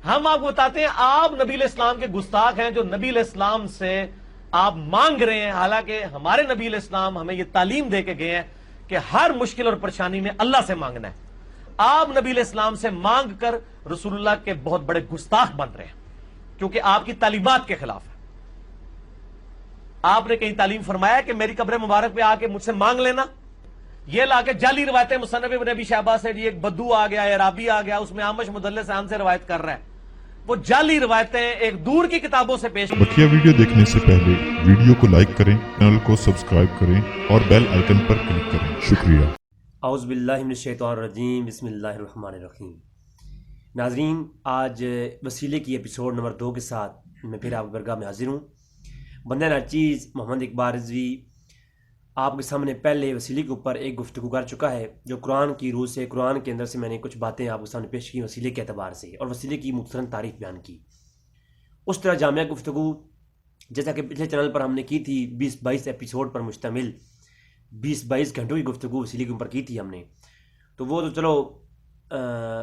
ہم آپ کو بتاتے ہیں آپ نبی علیہ السلام کے گستاخ ہیں جو نبی علیہ السلام سے آپ مانگ رہے ہیں، حالانکہ ہمارے نبی علیہ السلام ہمیں یہ تعلیم دے کے گئے ہیں کہ ہر مشکل اور پریشانی میں اللہ سے مانگنا ہے۔ آپ نبی علیہ السلام سے مانگ کر رسول اللہ کے بہت بڑے گستاخ بن رہے ہیں، کیونکہ آپ کی تعلیمات کے خلاف ہے۔ آپ نے کہیں تعلیم فرمایا کہ میری قبر مبارک پہ آ کے مجھ سے مانگ لینا؟ یہ لا کے جعلی روایتیں مصنف ابن ابی شیبہ سے، ایک بدو آ گیا، عرابی آ گیا، اس میں عامش مدلس عن سے روایت کر رہا ہے، وہ جعلی روایتیں ایک دور کی کتابوں سے پیش۔ بقیہ ویڈیو دیکھنے سے پہلے ویڈیو کو لائک کریں، چینل کو سبسکرائب کریں اور بیل آئیکن پر کلک کریں۔ شکریہ۔ اعوذ باللہ من الشیطان الرجیم، بسم اللہ الرحمن الرحیم۔ ناظرین، آج وسیلے کی ایپیسوڈ نمبر 2 کے ساتھ میں پھر آپ کی برگاہ میں حاضر ہوں۔ بندہ ناچیز محمد اقبال رضوی آپ کے سامنے پہلے وسیلے کے اوپر ایک گفتگو کر چکا ہے، جو قرآن کی روح سے، قرآن کے اندر سے میں نے کچھ باتیں آپ کے سامنے پیش کی وسیلے کے اعتبار سے، اور وسیلے کی مختصراً تعریف بیان کی۔ اس طرح جامعہ گفتگو جیسا کہ پچھلے چینل پر ہم نے کی تھی، 20-22 ایپیسوڈ پر مشتمل 20-22 گھنٹوں کی گفتگو وسیلے کے اوپر کی تھی ہم نے، تو وہ تو چلو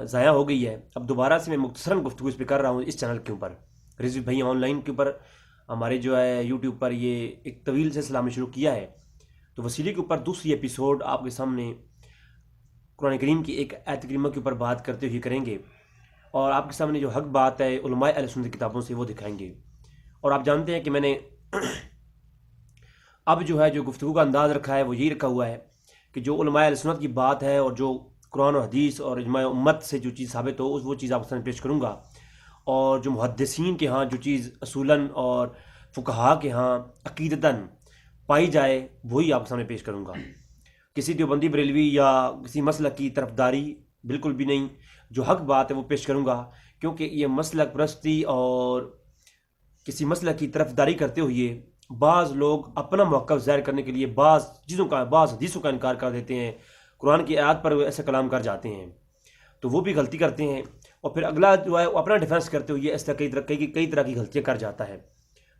ضائع ہو گئی ہے۔ اب دوبارہ سے میں مختصراً گفتگو اس پہ کر رہا ہوں، اس چینل کے اوپر، رضوی بھائی آن لائن کے اوپر، ہمارے جو ہے یوٹیوب پر یہ ایک طویل سے سلام شروع کیا ہے، تو وسیلے کے اوپر دوسری ایپیسوڈ آپ کے سامنے قرآن کریم کی ایک آیت کریمہ کے اوپر بات کرتے ہوئے کریں گے، اور آپ کے سامنے جو حق بات ہے علماء اہل سنت کی کتابوں سے وہ دکھائیں گے۔ اور آپ جانتے ہیں کہ میں نے اب جو ہے جو گفتگو کا انداز رکھا ہے وہ یہی رکھا ہوا ہے کہ جو علماء اہل سنت کی بات ہے اور جو قرآن و حدیث اور اجماع امت سے جو چیز ثابت ہو وہ چیز آپ کے سامنے پیش کروں گا، اور جو محدثین کے ہاں جو چیز اصولاً اور فقہاء کے ہاں عقیدتاً پائی جائے وہی آپ کے سامنے پیش کروں گا۔ کسی دیوبندی بریلوی یا کسی مسلک کی طرفداری بالکل بھی نہیں، جو حق بات ہے وہ پیش کروں گا، کیونکہ یہ مسلک پرستی اور کسی مسلک کی طرفداری کرتے ہوئے بعض لوگ اپنا موقف ظاہر کرنے کے لیے بعض حدیثوں کا انکار کر دیتے ہیں، قرآن کی آیات پر ایسا کلام کر جاتے ہیں، تو وہ بھی غلطی کرتے ہیں، اور پھر اگلا جو ہے وہ اپنا ڈیفنس کرتے ہوئے اس طرح کئی طرح کی غلطیاں کر جاتا ہے۔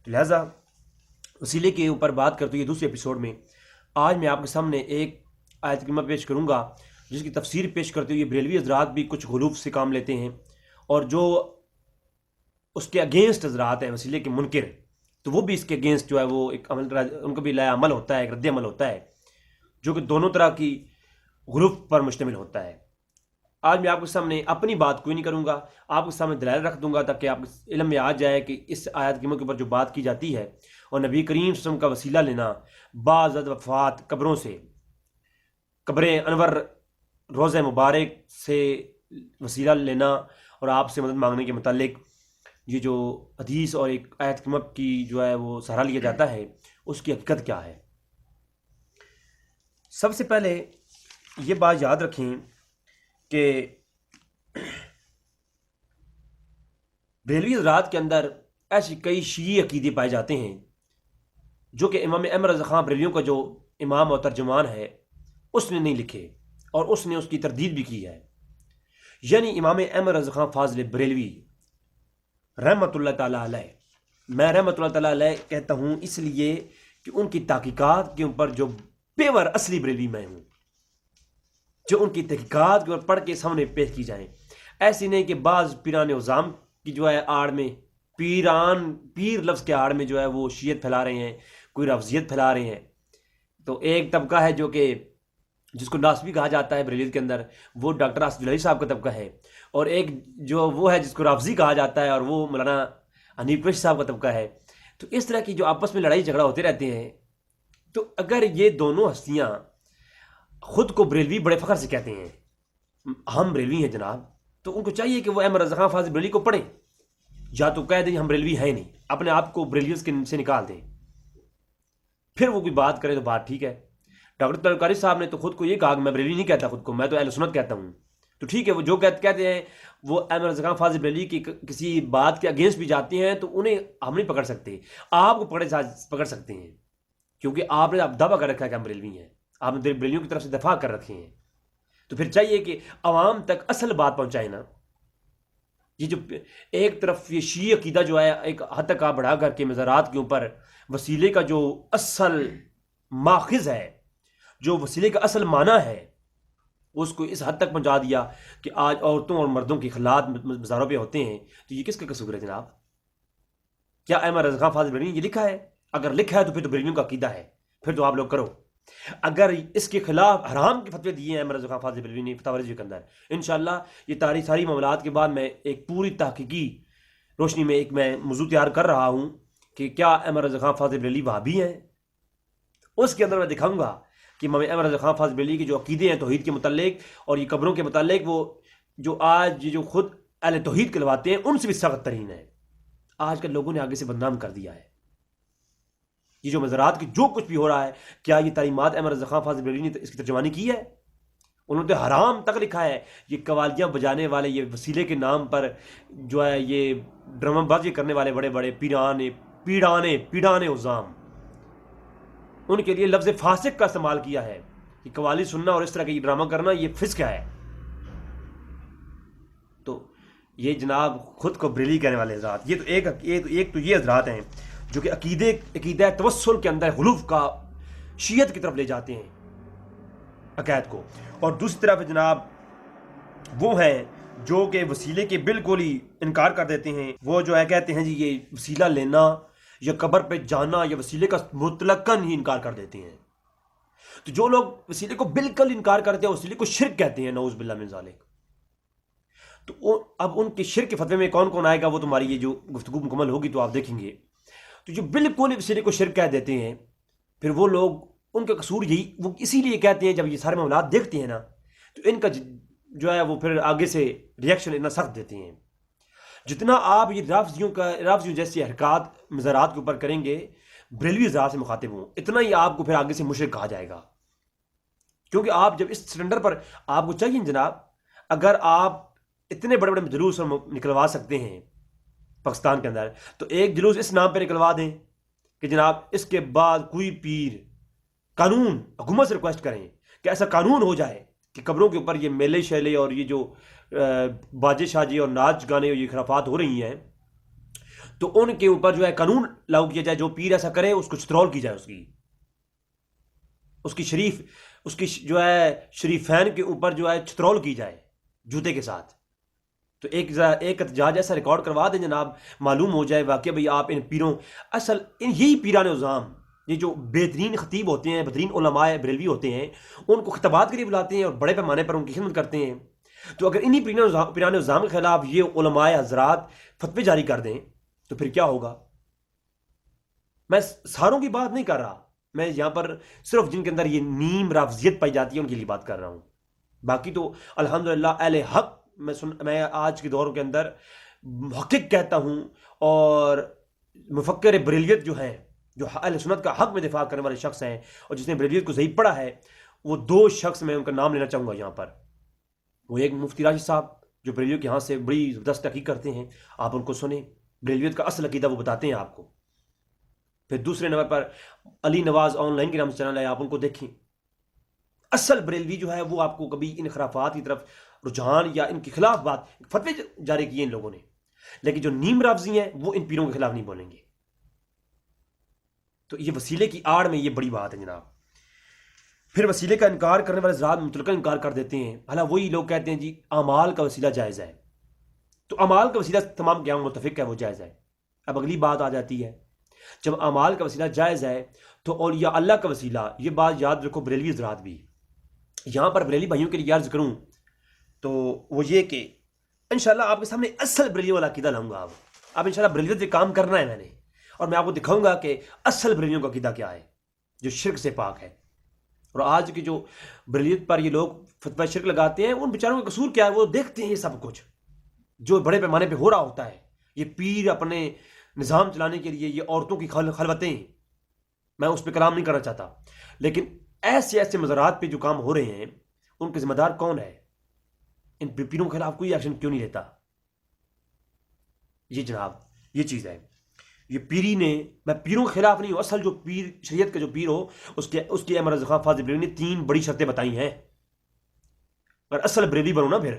تو لہٰذا وسیلے کے اوپر بات کرتے ہوئے دوسرے ایپیسوڈ میں آج میں آپ کے سامنے ایک آیت کریمہ پیش کروں گا، جس کی تفسیر پیش کرتے ہوئے بریلوی حضرات بھی کچھ غلوف سے کام لیتے ہیں، اور جو اس کے اگینسٹ حضرات ہیں وسیلے کے منکر، تو وہ بھی اس کے اگینسٹ جو ہے وہ ایک عمل، ان کا بھی لائے عمل ہوتا ہے، ایک رد عمل ہوتا ہے، جو کہ دونوں طرح کی غلوف پر مشتمل ہوتا ہے۔ آج میں آپ کے سامنے اپنی بات کوئی نہیں کروں گا، آپ کے سامنے دلائل رکھ دوں گا تاکہ آپ علم میں آ جائے کہ اس آیت کریمہ کے اوپر جو بات کی جاتی ہے، اور نبی کریم صلی اللہ علیہ وسلم کا وسیلہ لینا، بعض وفات قبروں سے، قبر انور روضہ مبارک سے وسیلہ لینا اور آپ سے مدد مانگنے کے متعلق یہ جو حدیث اور ایک آیت کریمہ کی جو ہے وہ سہارا لیا جاتا ہے، اس کی حقیقت کیا ہے۔ سب سے پہلے یہ بات یاد رکھیں کہ بریلوی حضرات کے اندر ایسی کئی شیعی عقیدے پائے جاتے ہیں جو کہ امام احمد رضا خان بریلویوں کا جو امام اور ترجمان ہے اس نے نہیں لکھے، اور اس نے اس کی تردید بھی کی ہے، یعنی امام احمد رضا خان فاضل بریلوی رحمۃ اللہ تعالیٰ علیہ۔ میں رحمۃ اللہ تعالیٰ علیہ کہتا ہوں اس لیے کہ ان کی تحقیقات کے اوپر جو پیور اصلی بریلوی میں ہوں، جو ان کی تحقیقات کے اوپر پڑھ کے سامنے پیش کی جائیں، ایسی نہیں کہ بعض پیران عظام کی جو ہے آڑ میں، پیر لفظ کے آڑ میں جو ہے وہ شیعت پھیلا رہے ہیں، کوئی رفضیت پھیلا رہے ہیں۔ تو ایک طبقہ ہے جو کہ جس کو ناسبی کہا جاتا ہے بریلویت کے اندر، وہ ڈاکٹر اسد العلی صاحب کا طبقہ ہے، اور ایک جو وہ ہے جس کو رافضی کہا جاتا ہے، اور وہ مولانا حنیف قریشی صاحب کا طبقہ ہے۔ تو اس طرح کی جو آپس میں لڑائی جھگڑا ہوتے رہتے ہیں، تو اگر یہ دونوں ہستیاں خود کو بریلوی بڑے فخر سے کہتے ہیں، ہم بریلوی ہیں جناب، تو ان کو چاہیے کہ وہ احمد رضا خان فاضل بریلوی کو پڑھیں، یا تو کہہ دیں ہم بریلوی ہیں نہیں، اپنے آپ کو بریلویت سے نکال دیں، پھر وہ کوئی بات کرے تو بات ٹھیک ہے۔ ڈاکٹر طلبکاری صاحب نے تو خود کو یہ کہا کہ میں بریلوی نہیں کہتا خود کو، میں تو اہل سنت کہتا ہوں، تو ٹھیک ہے، وہ جو کہتے ہیں وہ احمد رضا خان فاضل بریلوی کی کسی بات کے اگینسٹ بھی جاتے ہیں، تو انہیں ہم نہیں پکڑ سکتے، آپ کو پکڑ سکتے ہیں، کیونکہ آپ نے دعویٰ کر رکھا ہے کہ ہم بریلوی ہیں، آپ نے بریلویوں کی طرف سے دفاع کر رکھے ہیں، تو پھر چاہیے کہ عوام تک اصل بات پہنچائے نا۔ یہ جو ایک طرف یہ شیعی عقیدہ جو ہے ایک حد تک آپ بڑھا کر کے مزارات کے اوپر وسیلے کا جو اصل ماخذ ہے، جو وسیلے کا اصل معنی ہے، اس کو اس حد تک پہنچا دیا کہ آج عورتوں اور مردوں کی خلات مزاروں پہ ہوتے ہیں، تو یہ کس کا قصور ہے جناب؟ کیا احمد رضا خان فاضل بریلوی نے یہ لکھا ہے؟ اگر لکھا ہے تو پھر تو بریلویوں کا عقیدہ ہے، پھر تو آپ لوگ کرو۔ اگر اس کے خلاف حرام کے فتوے دیے ہیں احمد رضا خان فاضل بریلوی نے فتاوی رضوی کے اندر، انشاءاللہ یہ ساری معاملات کے بعد میں ایک پوری تحقیقی روشنی میں ایک میں موضوع تیار کر رہا ہوں کہ کیا احمد رضا خان فاضل بریلوی وہابی ہیں۔ اس کے اندر میں دکھاؤں گا کہ امام احمد رضا خان فاضل بریلوی کے جو عقیدے ہیں توحید کے متعلق اور یہ قبروں کے متعلق، وہ جو آج جو خود اہل توحید کہلواتے ہیں ان سے بھی سخت ترین ہے۔ آج کل لوگوں نے آگے سے بدنام کر دیا ہے یہ جو مزارات کی جو کچھ بھی ہو رہا ہے۔ کیا یہ تعلیمات احمد رضا خان فاضل بریلوی نے اس کی ترجمانی کی ہے؟ انہوں نے حرام تک لکھا ہے۔ یہ قوالیاں بجانے والے، یہ وسیلے کے نام پر جو ہے یہ ڈرامہ بازی کرنے والے بڑے بڑے پیڑانے عظام، ان کے لیے لفظ فاسق کا استعمال کیا ہے کہ قوالی سننا اور اس طرح کا یہ ڈرامہ کرنا یہ فسق ہے۔ تو یہ جناب خود کو بریلی کہنے والے حضرات، یہ تو ایک تو یہ حضرات ہیں جو کہ عقیدہ توسل کے اندر غلوف کا شیعت کی طرف لے جاتے ہیں عقائد کو، اور دوسری طرف جناب وہ ہیں جو کہ وسیلے کے بالکل ہی انکار کر دیتے ہیں۔ وہ جو ہے کہتے ہیں جی یہ وسیلہ لینا یا قبر پہ جانا یا وسیلے کا مطلقاً ہی انکار کر دیتے ہیں۔ تو جو لوگ وسیلے کو بالکل انکار کرتے ہیں، وسیلے کو شرک کہتے ہیں، نعوذ باللہ من ذالک۔ تو اب ان کے شرک کے فتوے میں کون کون آئے گا وہ تمہاری یہ جو گفتگو مکمل ہوگی تو آپ دیکھیں گے۔ تو جو بالکل وسیلے کو شرک کہہ دیتے ہیں، پھر وہ لوگ ان کا قصور یہی وہ اسی لیے کہتے ہیں، جب یہ سارے معاملات دیکھتے ہیں نا تو ان کا جو ہے وہ پھر آگے سے ریئیکشن اتنا سخت دیتے ہیں۔ جتنا آپ یہ رافضیوں جیسی حرکات مزارات کے اوپر کریں گے، بریلوی حضرات سے مخاطب ہوں، اتنا ہی آپ کو پھر آگے سے مشرک کہا جائے گا۔ کیونکہ آپ جب اس سلنڈر پر آپ کو چاہیے جناب، اگر آپ اتنے بڑے بڑے جلوس نکلوا سکتے ہیں پاکستان کے اندر، تو ایک جلوس اس نام پہ نکلوا دیں کہ جناب اس کے بعد کوئی پیر قانون حکومت سے ریکویسٹ کریں کہ ایسا قانون ہو جائے کہ قبروں کے اوپر یہ میلے شیلے اور یہ جو باجے شاجے اور ناچ گانے اور یہ خرافات ہو رہی ہیں، تو ان کے اوپر جو ہے قانون لاگو کیا جائے۔ جو پیر ایسا کرے اس کو چترول کی جائے، اس کی جو ہے شریفین کے اوپر جو ہے چترول کی جائے جوتے کے ساتھ۔ تو ایک احتجاج ایسا ریکارڈ کروا دیں جناب، معلوم ہو جائے واقعہ بھئی آپ ان پیروں یہی پیران عظام، یہ جو بہترین خطیب ہوتے ہیں، بہترین علماء بریلوی ہوتے ہیں، ان کو خطابات کے لیے بلاتے ہیں اور بڑے پیمانے پر ان کی خدمت کرتے ہیں۔ تو اگر انہی پیران عظام کے خلاف یہ علماء حضرات فتوے جاری کر دیں تو پھر کیا ہوگا؟ میں ساروں کی بات نہیں کر رہا، میں یہاں پر صرف جن کے اندر یہ نیم رافضیت پائی جاتی ہے ان کے لیے بات کر رہا ہوں۔ باقی تو الحمدللہ اہل حق میں آج کے دور کے اندر محقق کہتا ہوں، اور مفکر بریلیت جو ہیں، جو اہل سنت کا حق میں دفاع کرنے والے شخص ہیں اور جس نے بریلیت کو صحیح پڑھا ہے، وہ دو شخص میں ان کا نام لینا چاہوں گا یہاں پر۔ وہ ایک مفتی راشد صاحب جو بریلیت کے ہاں سے بڑی زبردست تحقیق کرتے ہیں، آپ ان کو سنیں، بریلیت کا اصل عقیدہ وہ بتاتے ہیں آپ کو۔ پھر دوسرے number per Ali Nawaz on line کے نام سے چینل ہے، آپ ان کو دیکھیں۔ اصل بریلوی جو ہے وہ آپ کو کبھی ان خرافات کی طرف رجحان یا ان کے خلاف بات فتوے جاری کیے ان لوگوں نے، لیکن جو نیم رافضی ہیں وہ ان پیروں کے خلاف نہیں بولیں گے۔ تو یہ وسیلے کی آڑ میں یہ بڑی بات ہے جناب۔ پھر وسیلے کا انکار کرنے والے ذات مطلقاً انکار کر دیتے ہیں۔ حالانکہ وہی لوگ کہتے ہیں جی اعمال کا وسیلہ جائز ہے، تو اعمال کا وسیلہ تمام قیام متفق ہے وہ جائز ہے۔ اب اگلی بات آ جاتی ہے، جب اعمال کا وسیلہ جائز ہے تو اولیاء اللہ کا وسیلہ، یہ بات یاد رکھو بریلوی حضرات بھی، یہاں پر بریلی بھائیوں کے لیے عرض کروں تو وہ یہ کہ انشاءاللہ آپ کے سامنے اصل بریلی والا عقیدہ لاؤں گا۔ اب انشاءاللہ بریلیت پہ کام کرنا ہے میں نے، اور میں آپ کو دکھاؤں گا کہ اصل بریلیوں کا عقیدہ کیا ہے جو شرک سے پاک ہے۔ اور آج کی جو بریلیت پر یہ لوگ فتوی شرک لگاتے ہیں، ان بیچاروں کا قصور کیا ہے؟ وہ دیکھتے ہیں یہ سب کچھ جو بڑے پیمانے پہ ہو رہا ہوتا ہے، یہ پیر اپنے نظام چلانے کے لیے، یہ عورتوں کی خلوتیں، میں اس پہ کلام نہیں کرنا چاہتا، لیکن ایسے مزارات پہ جو کام ہو رہے ہیں ان کے ذمہ دار کون ہے؟ ان پیروں کے خلاف کوئی ایکشن کیوں نہیں لیتا؟ یہ جناب یہ چیز ہے، یہ پیری نے، میں پیروں کے خلاف نہیں ہوں، اصل جو پیر شریعت کا جو پیر ہو اس کی احمد رضا خان فاضل بریلوی نے 3 بڑی شرطیں بتائی ہیں۔ اگر اصل بریلوی بنو نا، پھر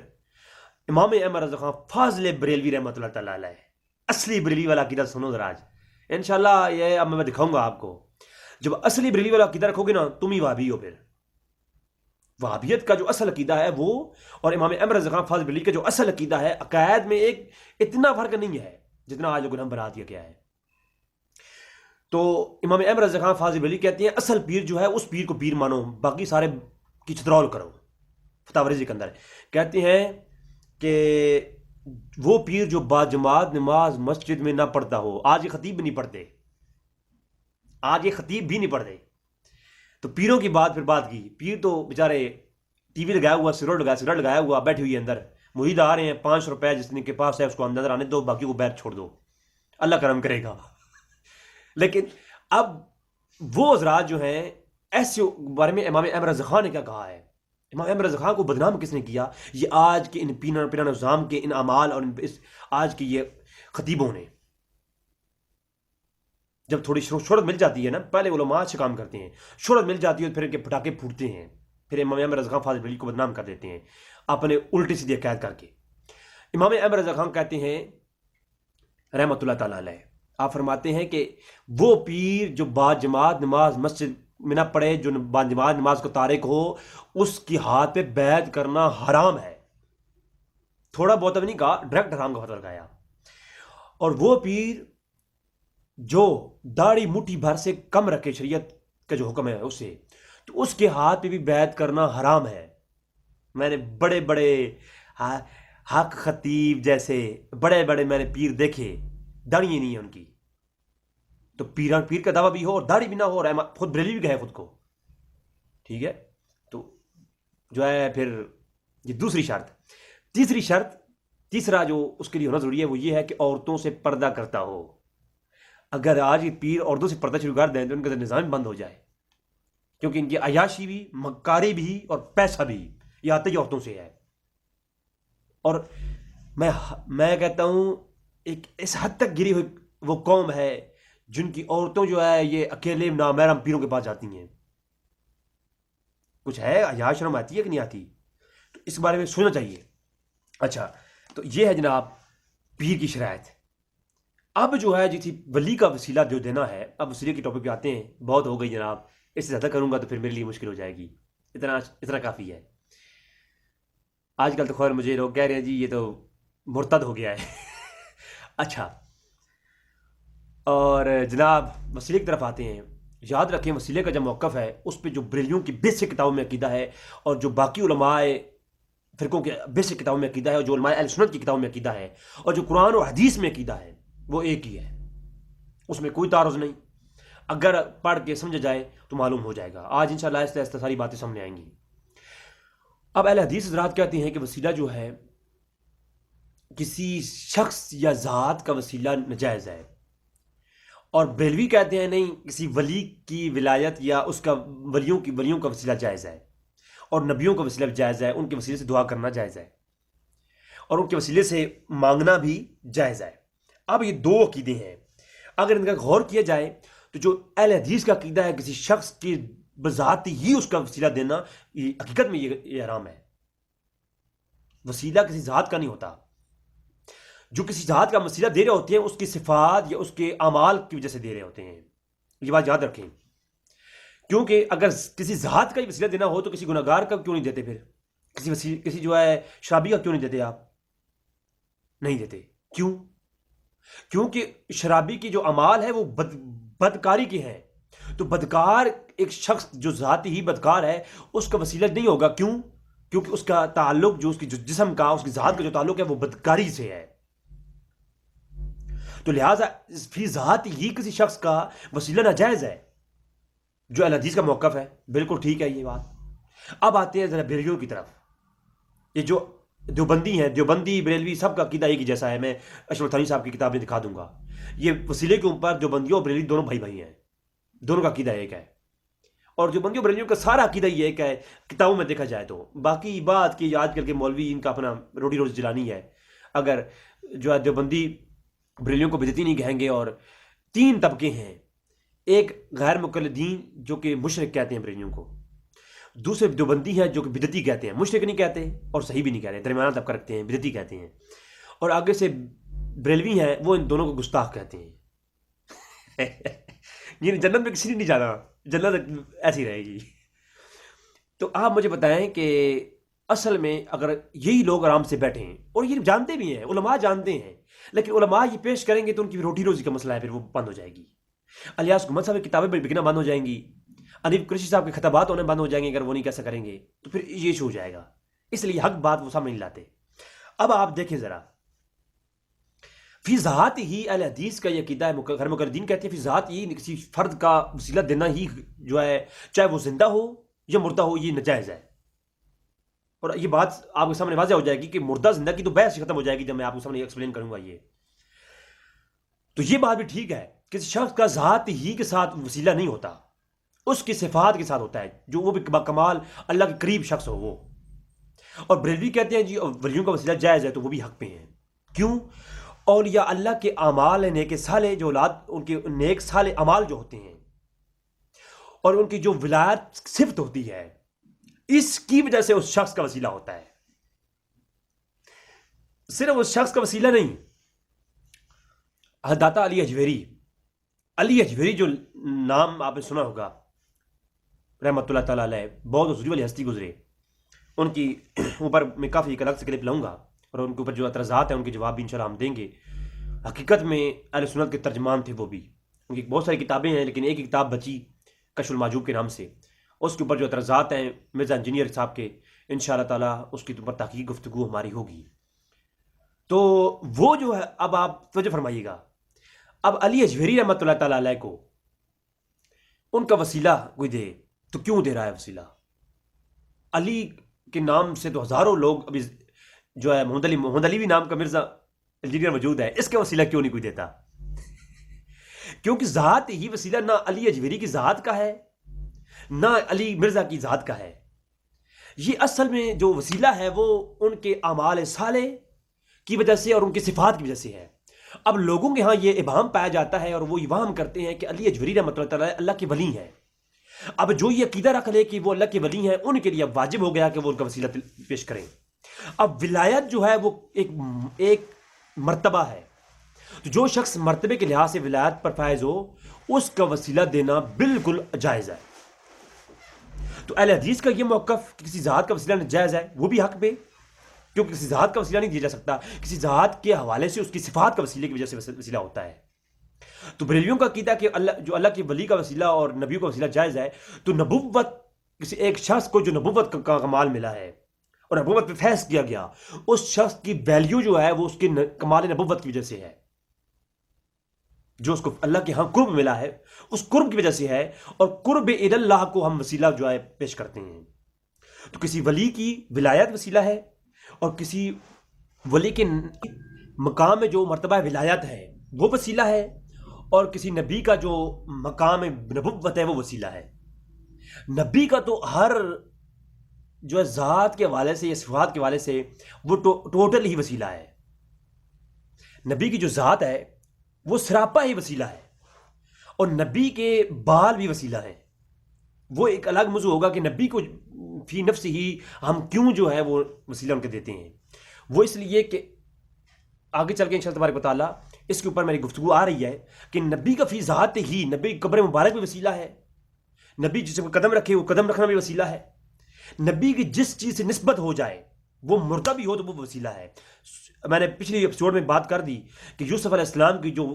امام احمد رضا خان فاضل بریلوی رحمۃ اللہ تعالی علیہ، اصلی بریلوی والا عقیدہ سنو ذرا آج انشاءاللہ۔ یہ اب میں دکھاؤں گا آپ کو، جب اصلی بریلوی والا عقیدہ رکھو گے نا تم ہی وہابی ہو، پھر وہابیت کا جو اصل عقیدہ ہے وہ اور امام احمد رضا خان فاضل بریلوی کا جو اصل عقیدہ ہے، عقائد میں ایک اتنا فرق نہیں ہے جتنا آج لوگوں نے بنا دیا گیا ہے. تو امام احمد رضا خان فاضل بریلوی کہتے ہیں اصل پیر جو ہے اس پیر کو پیر مانو، باقی سارے کی چترول کرو. فتاوی رضوی کے اندر کہتے ہیں کہ وہ پیر جو باجماعت نماز مسجد میں نہ پڑھتا ہو، آج یہ خطیب بھی نہیں پڑھتے، آج یہ خطیب بھی نہیں پڑھتے. تو پیروں کی بات پھر بات کی. پیر تو بیچارے ٹی وی لگایا ہوا، سگریٹ لگایا ہوا بیٹھے ہوئی اندر، مرید آ رہے ہیں 5 روپے جس کے پاس ہے اس کو اندر آنے دو، باقی کو باہر چھوڑ دو، اللہ کرم کرے گا. لیکن اب وہ حضرات جو ہیں ایسے بارے میں امام احمد رضا خان نے کیا کہا ہے؟ امام احمد رضا خان کو بدنام کس نے کیا؟ یہ آج کے ان پیرا نظام کے ان اعمال اور آج کے یہ خطیبوں نے. جب تھوڑی شہرت مل جاتی ہے نا، پہلے علماء اچھے کام کرتے ہیں، شہرت مل جاتی ہے پھر ان کے پٹاخے پھوٹتے ہیں، پھر امام احمد رضا خان فاضل بریلوی کو بدنام کر دیتے ہیں اپنے الٹی سیدھی عقائد کر کے. امام احمد رضا خان کہتے ہیں رحمۃ اللہ تعالی علیہ، آپ فرماتے ہیں کہ وہ پیر جو باجماعت نماز مسجد میں نہ پڑھے، جو باجماعت نماز کو تارک ہو، اس کی ہاتھ پہ بیعت کرنا حرام ہے. تھوڑا بہت بھی نہیں کہا، ڈائریکٹ حرام کا فتویٰ لگایا. اور وہ پیر جو داڑھی مٹھی بھر سے کم رکھے شریعت کا جو حکم ہے اسے، تو اس کے ہاتھ پہ بھی بیعت کرنا حرام ہے. میں نے بڑے بڑے حق خطیب جیسے بڑے بڑے میں نے پیر دیکھے، داڑھی نہیں ہے ان کی. تو پیر کا دعویٰ بھی ہو اور داڑھی بھی نہ ہو، اور خود بریلوی بھی کہے خود کو، ٹھیک ہے. تو جو ہے پھر یہ دوسری شرط. تیسرا جو اس کے لیے ہونا ضروری ہے وہ یہ ہے کہ عورتوں سے پردہ کرتا ہو. اگر آج یہ پیر عورتوں سے پردہ شروع کر دیں تو ان کا نظام بند ہو جائے، کیونکہ ان کی عیاشی بھی، مکاری بھی اور پیسہ بھی یہ آتے ہی عورتوں سے ہے. اور میں کہتا ہوں ایک اس حد تک گری ہوئی وہ قوم ہے جن کی عورتوں جو ہے یہ اکیلے نامحرم پیروں کے پاس جاتی ہیں. کچھ ہے حیا شرم آتی ہے کہ نہیں آتی؟ تو اس بارے میں سوچنا چاہیے. اچھا، تو یہ ہے جناب پیر کی شرائط. اب جو ہے جس ولی کا وسیلہ جو دینا ہے، اب وسیلے کی ٹاپک پہ آتے ہیں. بہت ہو گئی جناب، اس سے زیادہ کروں گا تو پھر میرے لیے مشکل ہو جائے گی. اتنا کافی ہے. آج کل تو خیر مجھے لوگ کہہ رہے ہیں جی یہ تو مرتد ہو گیا ہے. اچھا، اور جناب وسیلے کی طرف آتے ہیں. یاد رکھیں وسیلے کا جو موقف ہے اس پہ جو بریلویوں کی بیسک کتابوں میں عقیدہ ہے، اور جو باقی علماء فرقوں کے بیسک کتابوں میں عقیدہ ہے، اور جو علماء اہل سنت کی کتابوں میں عقیدہ ہے، اور جو قرآن اور حدیث میں عقیدہ ہے، وہ ایک ہی ہے. اس میں کوئی تعارض نہیں. اگر پڑھ کے سمجھا جائے تو معلوم ہو جائے گا. آج انشاءاللہ آہستہ آہستہ ساری باتیں سامنے آئیں گی. اب اہل حدیث حضرات کہتے ہیں کہ وسیلہ جو ہے کسی شخص یا ذات کا وسیلہ ناجائز ہے، اور بریلوی کہتے ہیں نہیں، کسی ولی کی ولایت یا اس کا ولیوں کا وسیلہ جائز ہے، اور نبیوں کا وسیلہ بھی جائز ہے. ان کے وسیلے سے دعا کرنا جائز ہے، اور ان کے وسیلے سے مانگنا بھی جائز ہے. اب یہ دو عقیدے ہیں. اگر ان کا غور کیا جائے تو جو اہل حدیث کا عقیدہ ہے کسی شخص کی بذات ہی اس کا وسیلہ دینا، یہ حقیقت میں یہ حرام ہے. وسیلہ کسی ذات کا نہیں ہوتا. جو کسی ذات کا وسیلہ دے رہے ہوتے ہیں اس کی صفات یا اس کے اعمال کی وجہ سے دے رہے ہوتے ہیں. یہ بات یاد رکھیں. کیونکہ اگر کسی ذات کا ہی وسیلہ دینا ہو تو کسی گناہ گار کا کیوں نہیں دیتے؟ پھر کسی جو ہے شرابی کا کیوں نہیں دیتے؟ آپ نہیں دیتے. کیوں؟ کیونکہ شرابی کی جو اعمال ہے وہ بدکاری کے ہیں. تو بدکار ایک شخص جو ذاتی ہی بدکار ہے اس کا وسیلہ نہیں ہوگا. کیوں؟ کیونکہ اس کا تعلق جو اس کی جسم کا، اس کی ذات کا جو تعلق ہے وہ بدکاری سے ہے. تو لہٰذا فی ذات ہی کسی شخص کا وسیلہ ناجائز ہے، جو اہل حدیث کا موقف ہے. بالکل ٹھیک ہے یہ بات. اب آتے ہیں ذرا بریلویوں کی طرف. یہ جو دیوبندی ہیں، دیوبندی بریلوی سب کا عقیدہ ایک ہی جیسا ہے. میں اشرف تھانی صاحب کی کتاب میں دکھا دوں گا. یہ وسیلے کے اوپر دیوبندیوں اور بریلوی دونوں بھائی ہیں، دونوں کا عقیدہ ایک ہے. اور دیوبندیوں اور بریلویوں کا سارا عقیدہ یہ ایک ہے کتابوں میں دیکھا جائے تو. باقی بات کی آج کل کے مولوی ان کا اپنا روٹی روز جلانی ہے. اگر جو ہے دیوبندی بریلویوں کو بدعتی نہیں کہیں گے. اور 3 طبقے ہیں. ایک غیر مقلدین جو کہ مشرک کہتے ہیں بریلویوں کو، دوسرے دیوبندی ہیں جو کہ بدعتی کہتے ہیں، مشرک نہیں کہتے اور صحیح بھی نہیں کہتے، درمیانہ طبقہ رکھتے ہیں، بدعتی کہتے ہیں. اور آگے سے بریلوی ہیں وہ ان دونوں کو گستاخ کہتے ہیں. یعنی جنت میں کسی نے نہیں جانا، جنت ایسی رہے گی. تو آپ مجھے بتائیں کہ اصل میں اگر یہی لوگ آرام سے بیٹھے ہیں اور یہ جانتے بھی ہیں، علماء جانتے ہیں، لیکن علماء یہ پیش کریں گے تو ان کی روٹی روزی کا مسئلہ ہے، پھر وہ بند ہو جائے گی. الیاس گھمت صاحب کی کتابیں بکنا بند ہو جائیں گی، انیف قریشی صاحب کے خطابات ہونے بند ہو جائیں گے اگر وہ نہیں کیسا کریں گے، تو پھر یہ ایشو ہو جائے گا. اس لیے حق بات وہ سامنے نہیں لاتے. اب آپ دیکھیں ذرا، فی ذات ہی اہل حدیث کا یہ عقیدہ ہے، غیر مقلدین کہتے ہیں فی ذات ہی کسی فرد کا وسیلہ دینا ہی جو ہے، چاہے وہ زندہ ہو یا مردہ ہو، یہ ناجائز ہے. اور یہ بات آپ کے سامنے واضح ہو جائے گی کہ مردہ زندہ کی تو بحث ختم ہو جائے گی جب میں آپ کے سامنے ایکسپلین کروں گا. یہ تو یہ بات بھی ٹھیک ہے، کسی شخص کا ذات ہی کے ساتھ وسیلہ نہیں ہوتا، اس کی صفات کے ساتھ ہوتا ہے، جو وہ بھی کمال اللہ کے قریب شخص ہو وہ. اور بریلوی کہتے ہیں جی ولیوں کا وسیلہ جائز ہے، تو وہ بھی حق پہ ہیں. کیوں؟ اولیاء اللہ کے اعمال ہیں، نیک صالح جو اولاد ان کے نیک صالح اعمال جو ہوتے ہیں، اور ان کی جو ولایت صفت ہوتی ہے، اس کی وجہ سے اس شخص کا وسیلہ ہوتا ہے. صرف اس شخص کا وسیلہ نہیں. داتا علی اجویری جو نام آپ نے سنا ہوگا، رحمۃ اللہ تعالی علیہ، بہت حضوری والی ہستی گزرے. ان کی اوپر میں کافی ایک الگ سے کلپ لاؤں گا، اور ان کے اوپر جو اعتراضات ہیں ان کے جواب بھی انشاءاللہ ہم دیں گے. حقیقت میں اہل سنت کے ترجمان تھے وہ بھی. ان کی بہت ساری کتابیں ہیں، لیکن ایک کتاب بچی کشف المحجوب کے نام سے، اس کے اوپر جو اعتراضات ہیں مرزا انجینئر صاحب کے، انشاءاللہ تعالی اس کے اوپر تحقیق گفتگو ہماری ہوگی. تو وہ جو ہے، اب آپ توجہ فرمائیے گا، اب علی اجویری رحمۃ اللہ تعالی علیہ کو ان کا وسیلہ کوئی دے تو کیوں دے رہا ہے وسیلہ؟ علی کے نام سے تو ہزاروں لوگ ابھی جو ہے، محمد علی بھی نام کا مرزا انجینئر موجود ہے، اس کا وسیلہ کیوں نہیں کوئی دیتا؟ کیونکہ ذات ہی وسیلہ نہ علی اجویری کی ذات کا ہے، نہ علی مرزا کی ذات کا ہے. یہ اصل میں جو وسیلہ ہے وہ ان کے اعمال صالح کی وجہ سے اور ان کی صفات کی وجہ سے ہے. اب لوگوں کے ہاں یہ ابہام پایا جاتا ہے، اور وہ یہ وہم کرتے ہیں کہ علی اجویری رحمۃ اللہ تعالی اللہ کے ولی ہیں. اب جو یہ عقیدہ رکھ لے کہ وہ اللہ کے ولی ہیں، ان کے لیے اب واجب ہو گیا کہ وہ ان کا وسیلہ پیش کریں. اب ولایت جو ہے وہ ایک مرتبہ ہے، تو جو شخص مرتبے کے لحاظ سے ولایت پر فائز ہو، اس کا وسیلہ دینا بالکل جائز ہے. تو اہل حدیث کا یہ موقف کہ کسی ذات کا وسیلہ ناجائز ہے، وہ بھی حق پہ، کیونکہ کسی ذات کا وسیلہ نہیں دیا جا سکتا، کسی ذات کے حوالے سے اس کی صفات کا وسیلے کی وجہ سے وسیلہ ہوتا ہے. تو بریلویوں کا عقیدہ کہ اللہ کے ولی کا وسیلہ اور نبیوں کا وسیلہ جائز ہے. تو نبوت، کسی ایک شخص کو جو نبوت کا کمال ملا ہے اور نبوت پہ فیض کیا گیا، اس شخص کی ویلیو جو ہے وہ اس کے کمال نبوت کی وجہ سے ہے. جو اس کو اللہ کے ہاں قرب ملا ہے، اس قرب کی وجہ سے ہے، اور قرب اللہ کو ہم وسیلہ جو ہے پیش کرتے ہیں. تو کسی ولی کی ولایت وسیلہ ہے، اور کسی ولی کے مقام میں جو مرتبہ ولایت ہے وہ وسیلہ ہے، اور کسی نبی کا جو مقام نبوت ہے وہ وسیلہ ہے. نبی کا تو ہر جو ہے ذات کے حوالے سے یا صفات کے حوالے سے وہ ٹوٹل ہی وسیلہ ہے. نبی کی جو ذات ہے وہ سراپا ہی وسیلہ ہے، اور نبی کے بال بھی وسیلہ ہیں. وہ ایک الگ موضوع ہوگا کہ نبی کو فی نفس ہی ہم کیوں جو ہے وہ وسیلہ ان کے دیتے ہیں. وہ اس لیے کہ آگے چل کے انشاءاللہ تبارک و تعالیٰ اس کے اوپر میری گفتگو آ رہی ہے کہ نبی کا فی ذات ہی، نبی قبر مبارک بھی وسیلہ ہے، نبی جس کو قدم رکھے وہ قدم رکھنا بھی وسیلہ ہے. نبی کی جس چیز سے نسبت ہو جائے، وہ مردہ بھی ہو تو وہ وسیلہ ہے. میں نے پچھلی ایپیسوڈ میں بات کر دی کہ یوسف علیہ السلام کی جو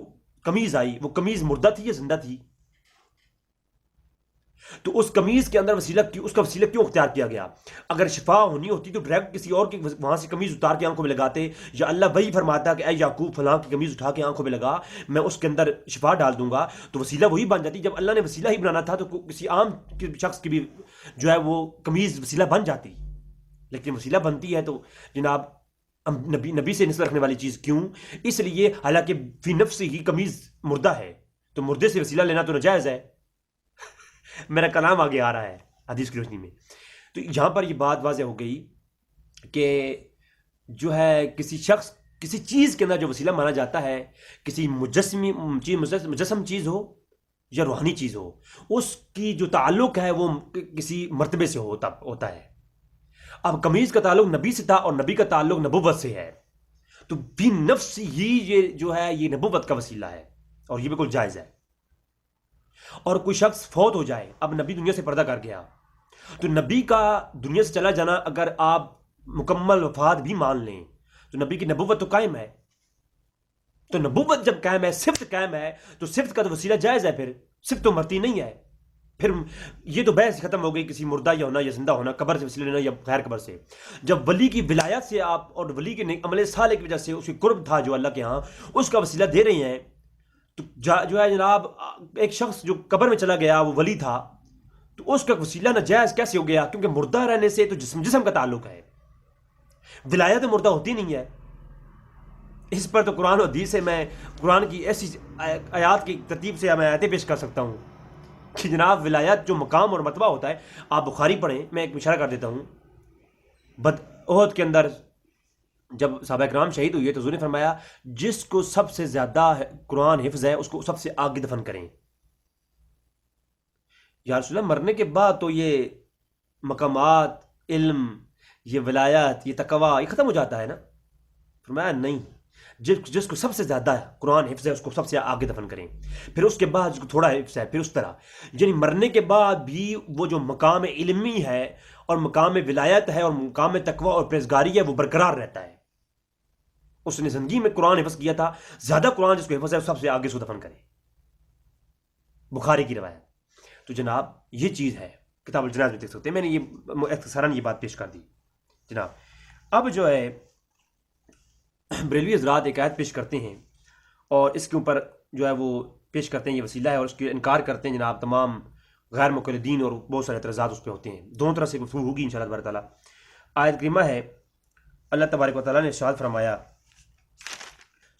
قمیض آئی، وہ قمیض مردہ تھی یا زندہ تھی؟ تو اس قمیض کے اندر اس کا وسیلہ کیوں اختیار کیا گیا؟ اگر شفا ہونی ہوتی تو ڈائریکٹ کسی اور کی وہاں سے قمیض اتار کے آنکھوں میں لگاتے، یا اللہ وہی فرماتا کہ اے یعقوب فلاں کی قمیض اٹھا کے آنکھوں میں لگا، میں اس کے اندر شفا ڈال دوں گا، تو وسیلہ وہی بن جاتی. جب اللہ نے وسیلہ ہی بنانا تھا تو کسی عام شخص کی بھی جو ہے وہ قمیض وسیلہ بن جاتی. لیکن وسیلہ بنتی ہے تو جناب نبی سے نسبت رکھنے والی چیز کیوں؟ اس لیے حالانکہ فی نفس ہی قمیض مردہ ہے، تو مردے سے وسیلہ لینا تو ناجائز ہے. میرا کلام آگے آ رہا ہے حدیث کی روشنی میں. تو یہاں پر یہ بات واضح ہو گئی کہ جو ہے کسی شخص کسی چیز کے اندر جو وسیلہ مانا جاتا ہے، کسی مجسم چیز ہو یا روحانی چیز ہو، اس کی جو تعلق ہے وہ کسی مرتبے سے ہوتا ہے. اب قمیض کا تعلق نبی سے تھا اور نبی کا تعلق نبوت سے ہے، تو بھی نفس ہی یہ جو ہے یہ نبوت کا وسیلہ ہے، اور یہ بالکل جائز ہے. اور کوئی شخص فوت ہو جائے، اب نبی دنیا سے پردہ کر گیا، تو نبی کا دنیا سے چلا جانا اگر آپ مکمل وفات بھی مان لیں تو نبی کی نبوت تو قائم ہے. تو نبوت جب قائم ہے، صفت قائم ہے، تو صفت کا تو وسیلہ جائز ہے. پھر صفت تو مرتی نہیں ہے. پھر یہ تو بحث ختم ہو گئی کسی مردہ یا ہونا یا زندہ ہونا، قبر سے وسیلہ لینا یا غیر قبر سے. جب ولی کی ولایت سے آپ اور ولی کے عمل صالح کی وجہ سے اس کی قرب تھا جو اللہ کے ہاں، اس کا وسیلہ دے رہے ہیں، تو جو ہے جناب ایک شخص جو قبر میں چلا گیا وہ ولی تھا، تو اس کا وسیلہ ناجائز کیسے ہو گیا؟ کیونکہ مردہ رہنے سے تو جسم کا تعلق ہے، ولایت مردہ ہوتی نہیں ہے. اس پر تو قرآن و حدیث سے میں قرآن کی ایسی آیات کی ترتیب سے میں آیتیں پیش کر سکتا ہوں کہ جناب ولایت جو مقام اور مرتبہ ہوتا ہے. آپ بخاری پڑھیں، میں ایک اشارہ کر دیتا ہوں. احد کے اندر جب صحابہ کرام شہید ہوئے تو حضور نے فرمایا جس کو سب سے زیادہ قرآن حفظ ہے اس کو سب سے آگے دفن کریں. یا رسول اللہ مرنے کے بعد تو یہ مقامات، علم، یہ ولایت، یہ تقویٰ یہ ختم ہو جاتا ہے نا؟ فرمایا نہیں، جس کو سب سے زیادہ قرآن حفظ ہے اس کو سب سے آگے دفن کریں، پھر اس کے بعد جس کو تھوڑا حفظ ہے پھر اس طرح. یعنی مرنے کے بعد بھی وہ جو مقام علمی ہے اور مقام ولایت ہے اور مقام تقویٰ اور پرہیزگاری ہے وہ برقرار رہتا ہے. اس نے زندگی میں قرآن حفظ کیا تھا، زیادہ قرآن جس کو حفظ ہے سب سے آگے سے دفن کریں. بخاری کی روایت. تو جناب یہ چیز ہے، کتاب الجنائز میں دیکھ سکتے ہیں. میں نے یہ اختصاراً یہ بات پیش کر دی جناب. اب جو ہے بریلوی حضرات ایک آیت پیش کرتے ہیں اور اس کے اوپر جو ہے وہ پیش کرتے ہیں یہ وسیلہ ہے، اور اس کے انکار کرتے ہیں جناب تمام غیر مقلدین، اور بہت سارے اعتراضات اس پہ ہوتے ہیں. دونوں طرح سے گفتگو ہوگی انشاءاللہ تبارک تعالیٰ. آیت کریمہ ہے، اللہ تبارک و تعالیٰ نے ارشاد فرمایا،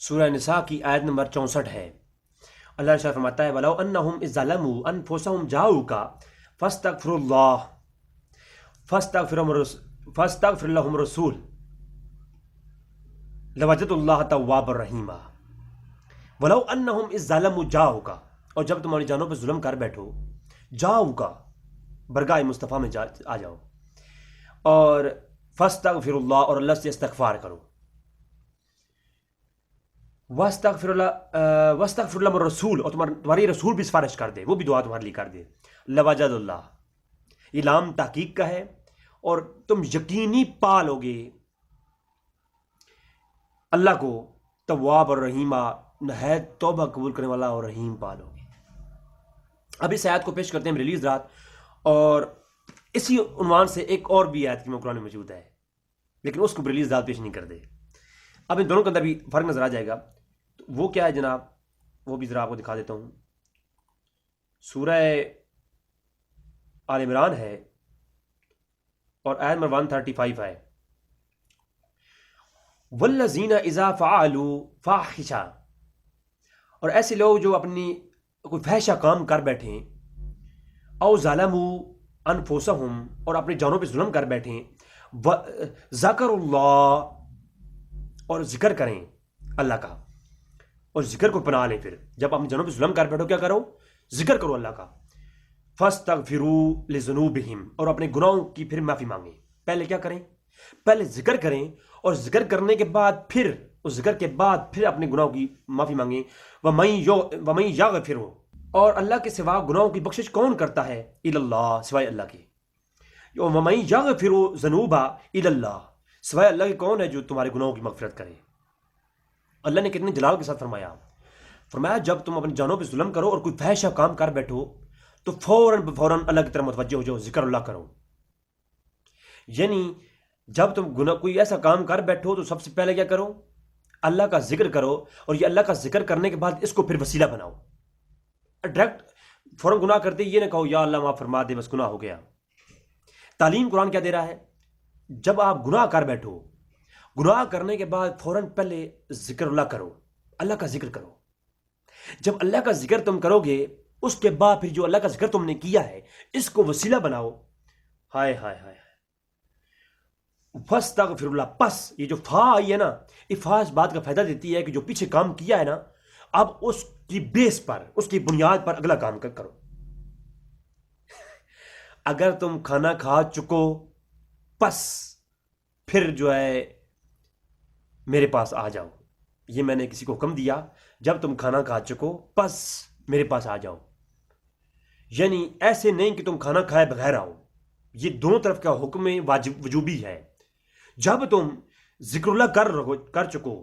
سورہ نساء کی آیت نمبر 64 ہے. اللہ ارشاد فرماتا ہے وَلَوْ أَنَّهُمْ إِذْ ظَلَمُوا أَنفُسَهُمْ جَاءُوكَ فَاسْتَغْفِرْ لَهُمُ الرَّسُولُ لَوَجَدُوا اللَّهَ تَوَّابًا رَحِيمًا. وَلَوْ أَنَّهُمْ إِذْ ظَلَمُوا جَاءُوكَ، اور جب تمہاری جانوں پہ ظلم کر بیٹھو، جاؤکا برگاہ مصطفیٰ میں آ جاؤ، اور فاستغفر اللہ، اور اللہ سے استغفار کرو. واستغفر اللہ الرسول، اور تمہاری رسول بھی سفارش کر دے، وہ بھی دعا تمہارے لیے کر دے. لوجد اللہ، یہ لام تحقیق کا ہے، اور تم یقینی پا لو گے اللہ کو تواب اور رحیمہ، نہایت توبہ قبول کرنے والا اور رحیم پا لو گے. اب اس آیت کو پیش کرتے ہیں ریلیز رات، اور اسی عنوان سے ایک اور بھی آیت کی قرآن میں موجود ہے، لیکن اس کو ریلیز رات پیش نہیں کر دے. اب ان دونوں کے اندر بھی فرق نظر آ جائے گا. وہ کیا ہے جناب، وہ بھی ذرا آپ کو دکھا دیتا ہوں. سورہ آل عمران ہے اور آیت نمبر 135 ہے. والذین اذا فعلوا فاحشہ، اور ایسے لوگ جو اپنی کوئی فحشہ کام کر بیٹھیں، او ظلموا انفسہم، اور اپنی جانوں پہ ظلم کر بیٹھیں، ذکر اللہ، اور ذکر کریں اللہ کا، اور ذکر کو پناہ لیں. پھر جب اپنی جانوں پہ ظلم کر بیٹھو کیا کرو؟ ذکر کرو اللہ کا. فاستغفروا لذنوبہم، اور اپنے گناہوں کی پھر معافی مانگیں. پہلے کیا کریں؟ پہلے ذکر کریں، اور ذکر کرنے کے بعد پھر اس ذکر کے بعد پھر اپنے گناہوں کی معافی مانگیں. وَمَن یغفر، اور اللہ کے سوا گناہوں کی بخشش کون کرتا ہے؟ الی اللہ، سوائے اللہ کے. وَمَن یغفر الذنوب الی اللہ، سوائے اللہ کے کون ہے جو تمہارے گناہوں کی مغفرت کرے؟ اللہ نے کتنے جلال کے ساتھ فرمایا جب تم اپنی جانوں پہ ظلم کرو اور کوئی فحشہ کام کر بیٹھو تو فوراً اللہ کی طرف متوجہ ہو جاؤ، ذکر اللہ کرو. یعنی جب تم کوئی ایسا کام کر بیٹھو تو سب سے پہلے کیا کرو؟ اللہ کا ذکر کرو، اور یہ اللہ کا ذکر کرنے کے بعد اس کو پھر وسیلہ بناؤ. ڈائریکٹ فوراً گناہ کرتے یہ نہ کہو یا اللہ معاف فرما دے بس گناہ ہو گیا. تعلیم قرآن کیا دے رہا ہے؟ جب آپ گناہ کر بیٹھو، گناہ کرنے کے بعد فوراً پہلے ذکر اللہ کرو، اللہ کا ذکر کرو. جب اللہ کا ذکر تم کرو گے اس کے بعد پھر جو اللہ کا ذکر تم نے کیا ہے اس کو وسیلہ بناؤ. ہائے ہائے ہائے، فاستغفر اللہ. پس یہ جو فا آئی ہے نا، یہ فا اس بات کا فائدہ دیتی ہے کہ جو پیچھے کام کیا ہے نا، اب اس کی بیس پر، اس کی بنیاد پر اگلا کام کرو. اگر تم کھانا کھا چکو پس پھر جو ہے میرے پاس آ جاؤ. یہ میں نے کسی کو حکم دیا، جب تم کھانا کھا چکو پس میرے پاس آ جاؤ. یعنی ایسے نہیں کہ تم کھانا کھائے بغیر آؤ، یہ دونوں طرف کا حکم واجب وجوبی ہے. جب تم ذکر اللہ کر چکو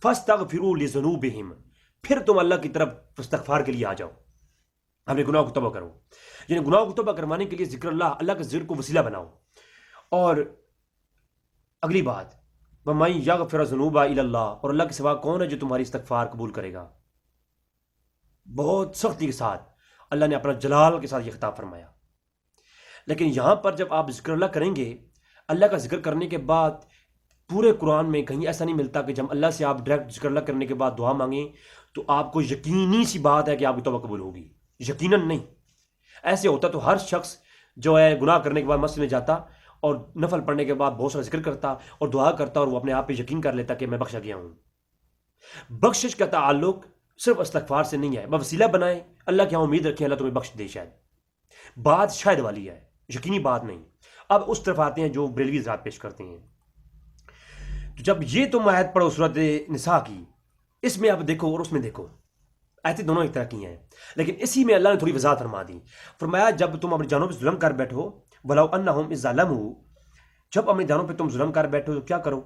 فاستغفروا لذنوبہم، پھر تم اللہ کی طرف استغفار کے لیے آ جاؤ، اپنے گناہ کو توبہ کرو. یعنی گناہ کو توبہ کروانے کے لیے ذکر اللہ کے ذکر کو وسیلہ بناؤ. اور اگلی بات وَمَن یغفر الذنوب الا اللہ، اور اللہ کے سوا کون ہے جو تمہاری استغفار قبول کرے گا. بہت سختی کے ساتھ اللہ نے اپنا جلال کے ساتھ یہ خطاب فرمایا. لیکن یہاں پر جب آپ ذکر اللہ کریں گے، اللہ کا ذکر کرنے کے بعد پورے قرآن میں کہیں ایسا نہیں ملتا کہ جب اللہ سے آپ ڈائریکٹ ذکر اللہ کرنے کے بعد دعا مانگیں تو آپ کو یقینی سی بات ہے کہ آپ کی توبہ قبول ہوگی. یقیناً نہیں. ایسے ہوتا تو ہر شخص جو ہے گناہ کرنے کے بعد مسجد میں جاتا اور نفل پڑھنے کے بعد بہت سارا ذکر کرتا اور دعا کرتا اور وہ اپنے آپ پہ یقین کر لیتا کہ میں بخشا گیا ہوں. بخشش کا تعلق صرف استغفار سے نہیں ہے. وسیلہ بنائیں، اللہ کے یہاں امید رکھیں اللہ تمہیں بخش دے. بات شاید والی ہے، یقینی بات نہیں. اب اس طرف آتے ہیں جو بریلوی حضرات پیش کرتے ہیں. تو جب یہ تم آیت پڑھو سورۃ نساء کی، اس میں آپ دیکھو اور اس میں دیکھو، آیتیں دونوں ایک طرح کی ہیں، لیکن اسی میں اللہ نے تھوڑی وضاحت فرما دی. فرمایا جب تم اپنی جانوں پہ ظلم کر بیٹھو، وَلَوْ أَنَّهُمْ إِذْ ظَلَمُوا، جب اپنی جانوں پہ تم ظلم کر بیٹھو تو کیا کرو؟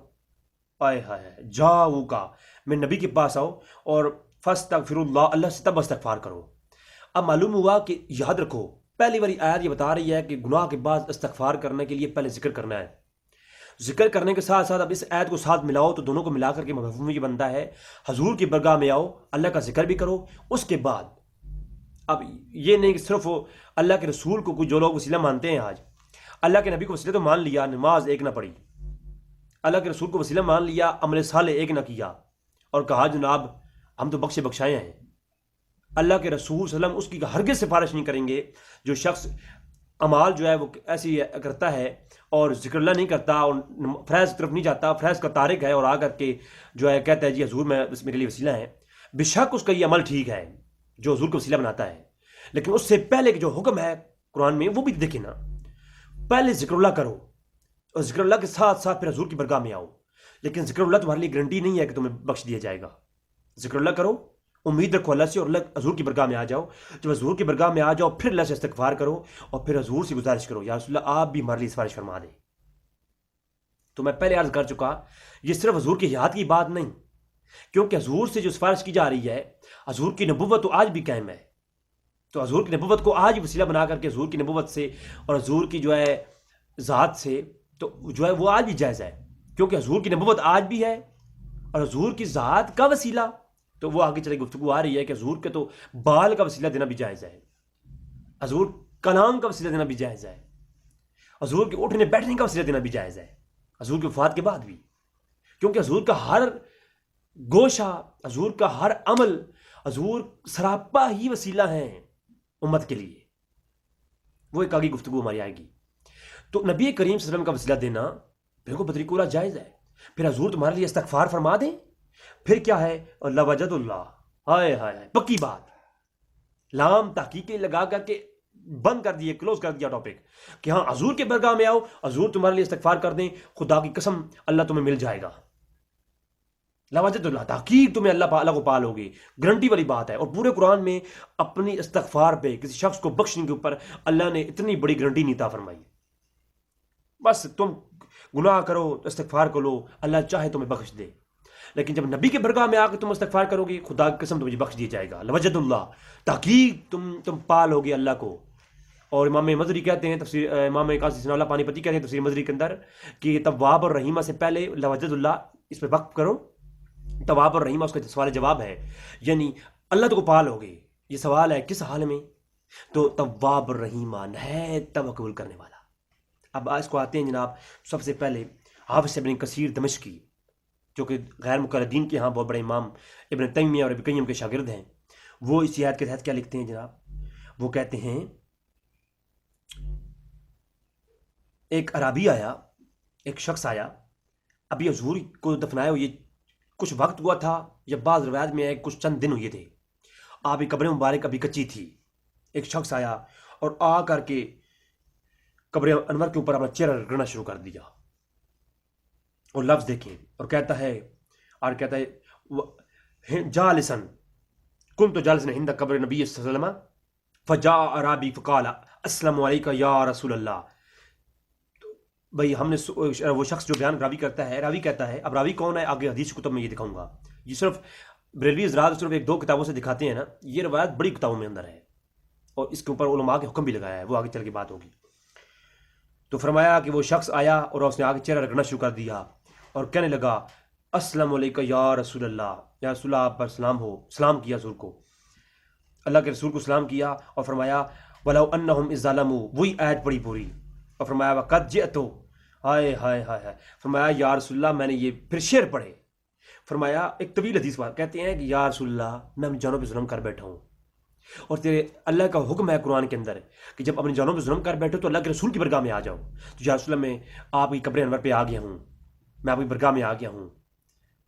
آئے ہائے جاؤ کا میں نبی کے پاس آؤ اور فاستغفروا اللہ، اللہ سے تب استغفار کرو. اب معلوم ہوا کہ یاد رکھو پہلی والی آیت یہ بتا رہی ہے کہ گناہ کے بعد استغفار کرنے کے لیے پہلے ذکر کرنا ہے. ذکر کرنے کے ساتھ ساتھ اب اس آیت کو ساتھ ملاؤ تو دونوں کو ملا کر کے مفہوم یہ بنتا ہے حضور کی برگاہ میں آؤ، اللہ کا ذکر بھی کرو. اس کے بعد اب یہ نہیں کہ صرف اللہ کے رسول کو جو لوگ وسیلہ مانتے ہیں، آج اللہ کے نبی کو وسیلہ تو مان لیا، نماز ایک نہ پڑھی، اللہ کے رسول کو وسیلہ مان لیا، عمل صالح ایک نہ کیا اور کہا جناب ہم تو بخشائے ہیں. اللہ کے رسول صلی اللہ علیہ وسلم اس کی ہرگز سفارش نہیں کریں گے جو شخص عمال جو ہے وہ ایسی کرتا ہے اور ذکر اللہ نہیں کرتا اور فیض کی طرف نہیں جاتا، فیض کا تارک ہے اور آ کر کے جو ہے کہتا ہے جی حضور میں اس میرے لیے وسیلہ ہے. بے شک اس کا یہ عمل ٹھیک ہے جو حضور کو وسیلہ بناتا ہے، لیکن اس سے پہلے کہ جو حکم ہے قرآن میں وہ بھی دیکھیں نا. پہلے ذکر اللہ کرو اور ذکر اللہ کے ساتھ ساتھ پھر حضور کی برگاہ میں آؤ. لیکن ذکر اللہ تمہارے لیے گارنٹی نہیں ہے کہ تمہیں بخش دیا جائے گا. ذکر اللہ کرو، امید رکھو اللہ سے اور اللہ حضور کی برگاہ میں آ جاؤ. جب حضور کی برگاہ میں آ جاؤ پھر اللہ سے استغفار کرو اور پھر حضور سے گزارش کرو یا رسول اللہ آپ بھی ہمارے لیے سفارش فرما دیں. تو میں پہلے عرض کر چکا یہ صرف حضور کی حیات کی بات نہیں، کیونکہ حضور سے جو سفارش کی جا رہی ہے، حضور کی نبوت تو آج بھی قائم ہے. تو حضور کی نبوت کو آج وسیلہ بنا کر کے حضور کی نبوت سے اور حضور کی جو ہے ذات سے تو جو ہے وہ آج بھی جائز ہے، کیونکہ حضور کی نبوت آج بھی ہے اور حضور کی ذات کا وسیلہ تو وہ آگے چلے گفتگو آ رہی ہے کہ حضور کے تو بال کا وسیلہ دینا بھی جائز ہے، حضور کلام کا وسیلہ دینا بھی جائز ہے، حضور کے اٹھنے بیٹھنے کا وسیلہ دینا بھی جائز ہے، حضور کی وفات کے بعد بھی. کیونکہ حضور کا ہر گوشہ، حضور کا ہر عمل، حضور سراپا ہی وسیلہ ہیں امت کے لیے. وہ ایک آگے گفتگو ہماری آئے گی. تو نبی کریم صلی اللہ علیہ وسلم کا وسیلہ دینا بالکل بطریق اولیٰ جائز ہے. پھر حضور تمہارے لیے استغفار فرما دیں، پھر کیا ہے اللہ وجد اللہ، ہائے ہائے پکی بات، لام تحقیقیں لگا کر کے بند کر دیے، کلوز کر دیا ٹاپک کہ ہاں حضور کے برگاہ میں آؤ، حضور تمہارے لیے استغفار کر دیں، خدا کی قسم اللہ تمہیں مل جائے گا. لاوجد اللہ، تحقیق تمہیں اللہ کو پالو گے، گارنٹی والی بات ہے. اور پورے قرآن میں اپنی استغفار پہ کسی شخص کو بخشنے کے اوپر اللہ نے اتنی بڑی گارنٹی نہیں عطا فرمائی. بس تم گناہ کرو استغفار کرو، اللہ چاہے تمہیں بخش دے. لیکن جب نبی کے برگاہ میں آ کے تم استغفار کرو گے، خدا کی قسم تمہیں بخش دیا جائے گا. لوجد اللہ، تحقیق تم پالو گے اللہ کو. اور امام مظہری کہتے ہیں تفسیر، امام قاضی ثناء اللہ پانی پتی کہتے ہیں تفسیر مظہری کے اندر کہ تواب اور رحیمہ سے پہلے لوجد اللہ اس پہ وقف کرو. تواب اور رحیمہ اس کا سوال جواب ہے، یعنی اللہ تو کو پالو گے. یہ سوال ہے کس حال میں؟ تو تواب اور رحیمہ ہے توبہ قبول کرنے والا. اب اس کو آتے ہیں جناب سب سے پہلے حافظ ابن کثیر دمشقی، جو کہ غیر مقلدین کے ہاں بہت بڑے امام ابن تیمیہ اور ابن قیم کے شاگرد ہیں. وہ اس آیت کے تحت کیا لکھتے ہیں جناب؟ وہ کہتے ہیں ایک عربی آیا، ایک شخص آیا، ابھی حضور کو دفنائے ہوئے کچھ وقت ہوا تھا، یا بعض روایت میں ہے کچھ چند دن ہوئے تھے، آپ کی قبر مبارک ابھی کچی تھی. ایک شخص آیا اور آ کر کے قبر انور کے اوپر اپنا چہرہ رگڑنا شروع کر دیا اور لفظ دیکھیں اور کہتا ہے جالسن کن تو جالسن ہند قبر نبی صلی اللہ علیہ وسلم فجاء اعرابی فقال السلام علیکم یا رسول اللہ. بھائی ہم نے وہ شخص جو بیان راوی کرتا ہے، راوی کہتا ہے، اب راوی کون ہے آگے حدیث کتب میں یہ دکھاؤں گا. یہ صرف بریلوی حضرات صرف ایک دو کتابوں سے دکھاتے ہیں نا، یہ روایت بڑی کتابوں میں اندر ہے اور اس کے اوپر علماء کے حکم بھی لگایا ہے، وہ آگے چل کے بات ہوگی. تو فرمایا کہ وہ شخص آیا اور اس نے آگے چہرہ رگڑنا شروع کر دیا اور کہنے لگا السلام علیکم یا رسول اللہ، یا رسول اللہ آپ پر سلام ہو. سلام کیا حضور کو، اللہ کے رسول کو سلام کیا اور فرمایا وَلَوْ أَنَّهُمْ إِذْ ظَلَمُوا، وہی آیت پڑھی پوری اور فرمایا وَقَدْ جِئْتُ، ہائے ہائے ہائے ہائے، فرمایا یا رسول اللہ میں نے یہ پھر شعر پڑھے. فرمایا ایک طویل حدیث بات کہتے ہیں کہ یا رسول اللہ میں اپنی جانوں پہ ظلم کر بیٹھا ہوں اور تیرے اللہ کا حکم ہے قرآن کے اندر کہ جب اپنی جانوں پہ ظلم کر بیٹھو تو اللہ کے رسول کی برگاہ میں آ جاؤ. تو یا رسول اللہ میں آپ کی قبر انور پہ آ گیا ہوں، میں آپ کی برگاہ میں آ گیا ہوں،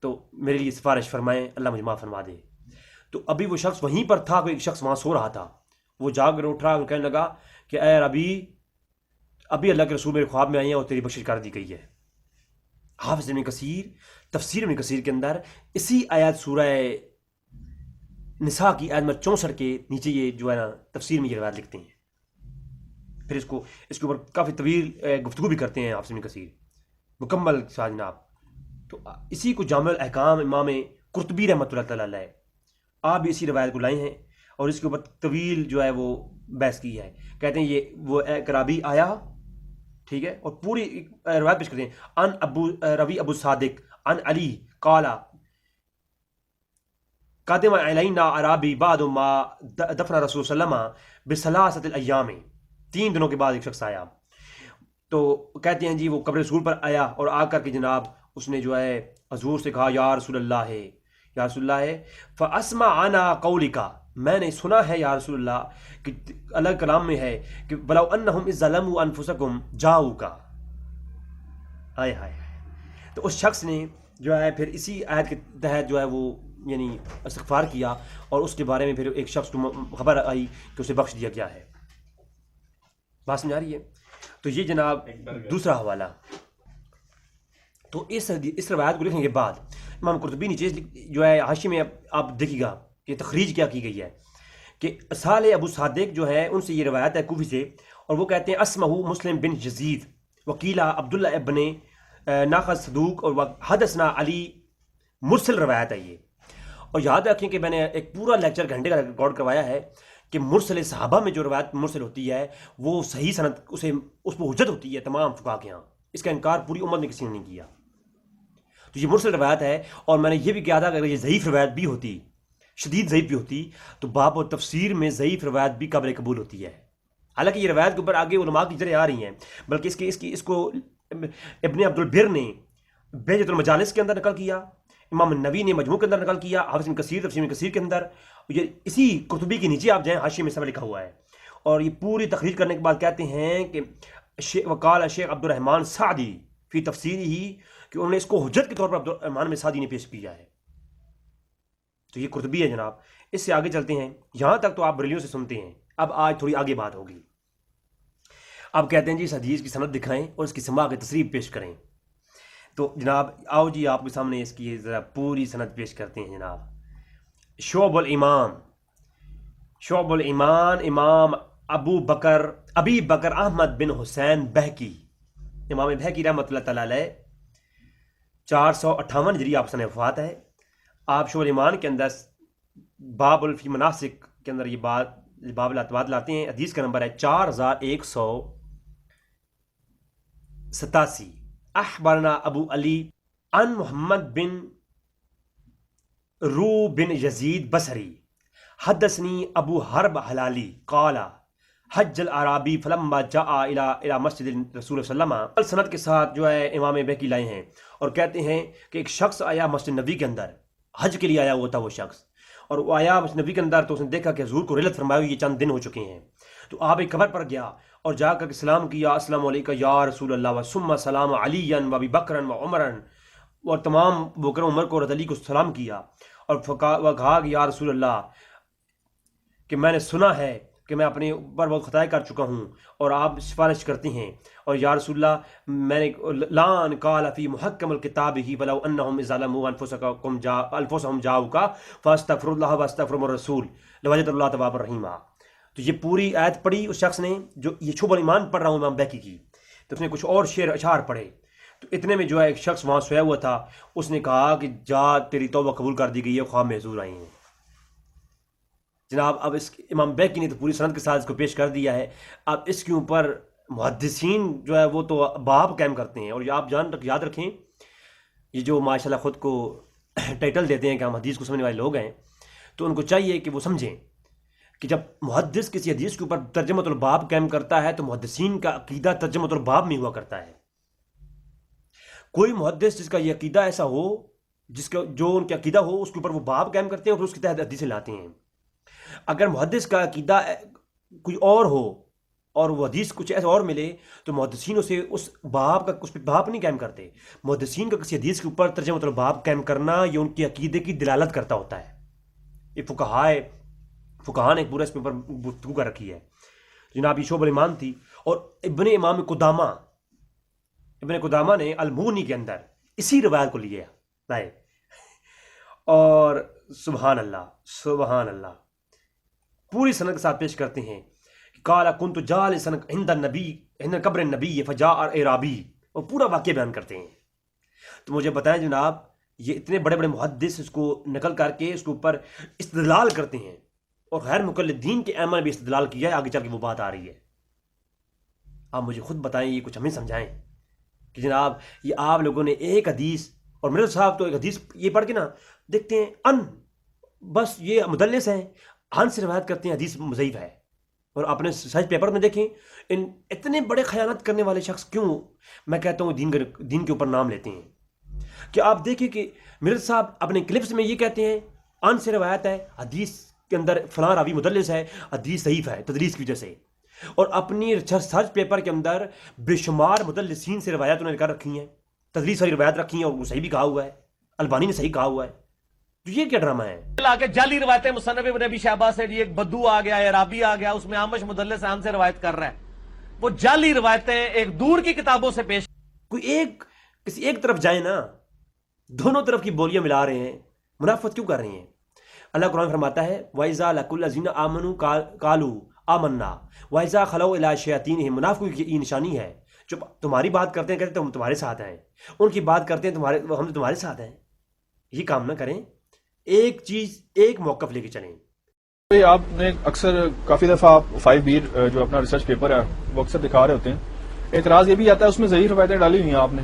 تو میرے لیے سفارش فرمائیں، اللہ مجھے معاف فرما دے. تو ابھی وہ شخص وہیں پر تھا، کوئی ایک شخص وہاں سو رہا تھا، وہ جاگ کر اٹھ رہا اور کہنے لگا کہ اے ابھی اللہ کے رسول میرے خواب میں آئی ہیں اور تیری بخشش کر دی گئی ہے. حافظ ابن کثیر تفسیر ابن کثیر کے اندر اسی آیات سورہ نساء کی آیت نمبر 64 کے نیچے یہ جو ہے نا تفسیر میں یہ روایت لکھتے ہیں. پھر اس کے اوپر کافی طویل گفتگو بھی کرتے ہیں حافظ ابن کثیر مکمل ساتھ جناب. تو اسی کو جامع الاحکام امام قرطبی رحمۃ اللہ تعالی علیہ آپ بھی اسی روایت کو لائے ہیں اور اس کے اوپر طویل جو ہے وہ بحث کی ہے. کہتے ہیں یہ وہ ایک راوی آیا، ٹھیک ہے، اور پوری روایت پیش کرتے ہیں. ان ابو صادق ان علی قال قادم علینا عرابی بعد ما دفن رسول صلی اللہ علیہ وسلم بثلاثۃ الایام، 3 دنوں کے بعد ایک شخص آیا. تو کہتے ہیں جی وہ قبر رسول پر آیا اور آ کر کے جناب اس نے جو ہے حضور سے کہا یا رسول اللہ ہے، یا رسول اللہ ہے. فاسمعنا قولک، میں نے سنا ہے یا رسول اللہ کہ اللہ کلام میں ہے کہ بلو انہم اذ ظلموا انفسکم جاؤک. ہائے ہائے. تو اس شخص نے جو ہے پھر اسی آیت کے تحت جو ہے وہ یعنی استغفار کیا اور اس کے بارے میں پھر ایک شخص کو خبر آئی کہ اسے بخش دیا گیا ہے. بات سمجھ آ رہی ہے؟ تو یہ جناب دوسرا حوالہ. تو اس روایت کو لکھنے کے بعد امام قرطبی نیچے جو ہے حاشیے میں آپ دیکھیے گا کہ تخریج کیا کی گئی ہے کہ صالح ابو صادق جو ہے ان سے یہ روایت ہے کوفی سے، اور وہ کہتے ہیں اسمہ مسلم بن یزید وکیلا عبداللہ ابن ناقص صدوق اور حدثنا علی، مرسل روایت ہے یہ. اور یاد رکھیں کہ میں نے ایک پورا لیکچر گھنٹے کا ریکارڈ کروایا ہے کہ مرسل صحابہ میں جو روایت مرسل ہوتی ہے وہ صحیح سند اس پر حجت ہوتی ہے تمام فقہا کے ہاں، اس کا انکار پوری امت میں کسی نے نہیں کیا. تو یہ مرسل روایت ہے. اور میں نے یہ بھی کہا تھا کہ اگر یہ ضعیف روایت بھی ہوتی، شدید ضعیف بھی ہوتی، تو باب و تفسیر میں ضعیف روایت بھی قابل قبول ہوتی ہے. حالانکہ یہ روایت کے اوپر آگے علماء کی جرح آ رہی ہیں، بلکہ اس کو ابن عبد البر نے بہجۃ المجالس کے اندر نقل کیا، امام نووی نے مجموع کے اندر نقل کیا، حافظ ابن کثیر تفسیر ابن کثیر کے اندر. یہ اسی قرطبی کے نیچے آپ جائیں حاشیے میں سب لکھا ہوا ہے. اور یہ پوری تخریج کرنے کے بعد کہتے ہیں کہ وقال شیخ عبد الرحمن سعدی فی تفسیری ہی، کہ انہوں نے اس کو حجت کے طور پر عبد الرحمن میں سعدی نے پیش کیا ہے. تو یہ قرطبی ہے جناب. اس سے آگے چلتے ہیں. یہاں تک تو آپ بریلیوں سے سنتے ہیں، اب آج تھوڑی آگے بات ہوگی. اب کہتے ہیں جی اس حدیث کی سند دکھائیں اور اس کی سماع کی تصریح پیش کریں. تو جناب آؤ جی آپ کے سامنے اس کی ذرا پوری سند پیش کرتے ہیں جناب. شعب الایمان امام ابی بکر احمد بن حسین بہکی، امام بہکی رحمۃ اللہ تعالی علیہ 458 ہجری آپ سن وفات ہے. آپ شعب الایمان کے اندر باب الفی مناسک کے اندر یہ باب الاعتباد لاتے ہیں. حدیث کا نمبر ہے 4187. اخبرنا ابو علی ان محمد بن رو بن یزید بصری حدثنی ابو حرب حلالی قال حج الاعرابی فلما جاء الى مسجد رسول صلی اللہ علیہ وسلم. سند کے ساتھ جو ہے امام بہقی لائے ہیں اور کہتے ہیں کہ ایک شخص آیا مسجد نبی کے اندر، حج کے لیے آیا ہوا تھا وہ شخص، اور وہ آیا مسجد نبی کے اندر تو اس نے دیکھا کہ حضور کو رحلت فرمائی ہوئی یہ چند دن ہو چکے ہیں. تو آپ ایک قبر پر گیا اور جا کر کے سلام کیا، السلام علیکم یا رسول اللہ وثم سلام علی و ابی بکر و عمر، اور تمام بکر عمر کو اور علی کو سلام کیا اور کہا کہ یا رسول اللہ کہ میں نے سنا ہے کہ میں اپنے اوپر بہت خطائیں کر چکا ہوں اور آپ سفارش کرتے ہیں، اور یا رسول اللہ میں نے لان قال فی محکم الکتاب ہی ولو انہم ظلموا انفسہم جاؤک فاستغفر اللہ واستغفر الرسول لوجد اللہ توابا رحیما. تو یہ پوری آیت پڑھی اس شخص نے جو یہ شعب الایمان پڑھ رہا ہوں امام بیہقی کی، تو اس نے کچھ اور شعر اشعار پڑھے، تو اتنے میں جو ہے ایک شخص وہاں سویا ہوا تھا، اس نے کہا کہ جا تیری توبہ قبول کر دی گئی ہے، خواب میں حضور آئی ہیں۔ جناب اب اس امام بیہقی نے تو پوری سند کے ساتھ اس کو پیش کر دیا ہے۔ اب اس کے اوپر محدثین جو ہے وہ تو باب قائم کرتے ہیں، اور یہ آپ یاد رکھیں، یہ جو ماشاءاللہ خود کو ٹائٹل دیتے ہیں کہ ہم حدیث کو سمجھنے والے لوگ ہیں، تو ان کو چاہیے کہ وہ سمجھیں کہ جب محدث کسی حدیث کے اوپر ترجمۃ الباب قائم کرتا ہے تو محدثین کا عقیدہ ترجمۃ الباب میں ہوا کرتا ہے۔ کوئی محدث جس کا یہ عقیدہ ایسا ہو، جو ان کا عقیدہ ہو، اس کے اوپر وہ باب قائم کرتے ہیں اور پھر اس کے تحت حدیثیں لاتے ہیں۔ اگر محدث کا عقیدہ کوئی اور ہو اور وہ حدیث کچھ ایسا اور ملے تو محدثین اسے اس پہ باب نہیں قائم کرتے۔ محدثین کا کسی حدیث کے اوپر ترجمۃ الباب قائم کرنا یہ ان کے عقیدے کی دلالت کرتا ہوتا ہے۔ یہ فقہاء نے پورا اس پہ گفتگو کر رکھی ہے۔ جناب یہ شعب الایمان تھی، اور امام قدامہ نے المغنی کے اندر اسی روایت کو لائے، اور سبحان اللہ پوری سند کے ساتھ پیش کرتے ہیں کہ قال كنت جالسا عند قبر النبی فجاء اعرابی، اور پورا واقعہ بیان کرتے ہیں۔ تو مجھے بتائیں جناب، یہ اتنے بڑے بڑے محدث اس کو نقل کر کے اس کے اوپر استدلال کرتے ہیں، اور غیر مقلدین کے ائمہ نے بھی استدلال کیا ہے، آگے چل کے وہ بات آ رہی ہے۔ آپ مجھے خود بتائیں، یہ کچھ ہمیں سمجھائیں کہ جناب یہ آپ لوگوں نے ایک حدیث، اور میرے صاحب تو ایک حدیث یہ پڑھ کے نا دیکھتے ہیں بس یہ مدلس ہیں، سے روایت کرتے ہیں حدیث ضعیف ہے، اور اپنے سرچ پیپر میں دیکھیں ان اتنے بڑے خیانت کرنے والے شخص کیوں میں کہتا ہوں دین کے اوپر نام لیتے ہیں؟ کہ آپ دیکھیں کہ میرے صاحب اپنے کلپس میں یہ کہتے ہیں سے روایت ہے، حدیث کے اندر فلاں راوی مدلس ہے، حدیث ضعیف ہے تدلیس کی وجہ سے، اور اپنی سرچ پیپر کے اندر بے شمار مدلسین سے روایت انہوں نے کر رکھی ہیں، تدلیس والی روایت رکھی ہیں، اور وہ صحیح بھی کہا ہوا ہے، البانی نے صحیح کہا ہوا ہے۔ تو یہ کیا ڈرامہ ہے؟ آگے جعلی روایتیں مصنف ابن ابی شیبہ سے، ایک بدو آ گیا، عرابی آ گیا، اس میں آمش مدلس عن سے روایت کر رہا ہے۔ وہ جعلی روایتیں ایک دور کی کتابوں سے پیش، کسی ایک طرف جائیں نا، دونوں طرف کی بولیاں ملا رہے ہیں، منافقت کیوں کر رہے ہیں؟ اللہ قرآن فرماتا ہے وَإِذَا لَقُوا الَّذِينَ آمَنُوا قَالُوا آمَنَّا وَإِذَا خَلَوْا إِلَىٰ شَيَاطِينِهِمْ، منافقوں کی یہ نشانی ہے، جب تمہاری بات کرتے ہیں کہتے ہیں ہم تمہارے ساتھ ہیں، ان کی بات کرتے ہیں ہم تمہارے ساتھ ہیں۔ یہ کام نہ کریں، ایک موقف لے کے چلیں۔ آپ نے اکثر کافی دفعہ آپ 5B جو اپنا ریسرچ پیپر ہے وہ اکثر دکھا رہے ہوتے ہیں، اعتراض یہ بھی آتا ہے اس میں ضعیف روایتیں ڈالی ہوئی ہیں آپ نے۔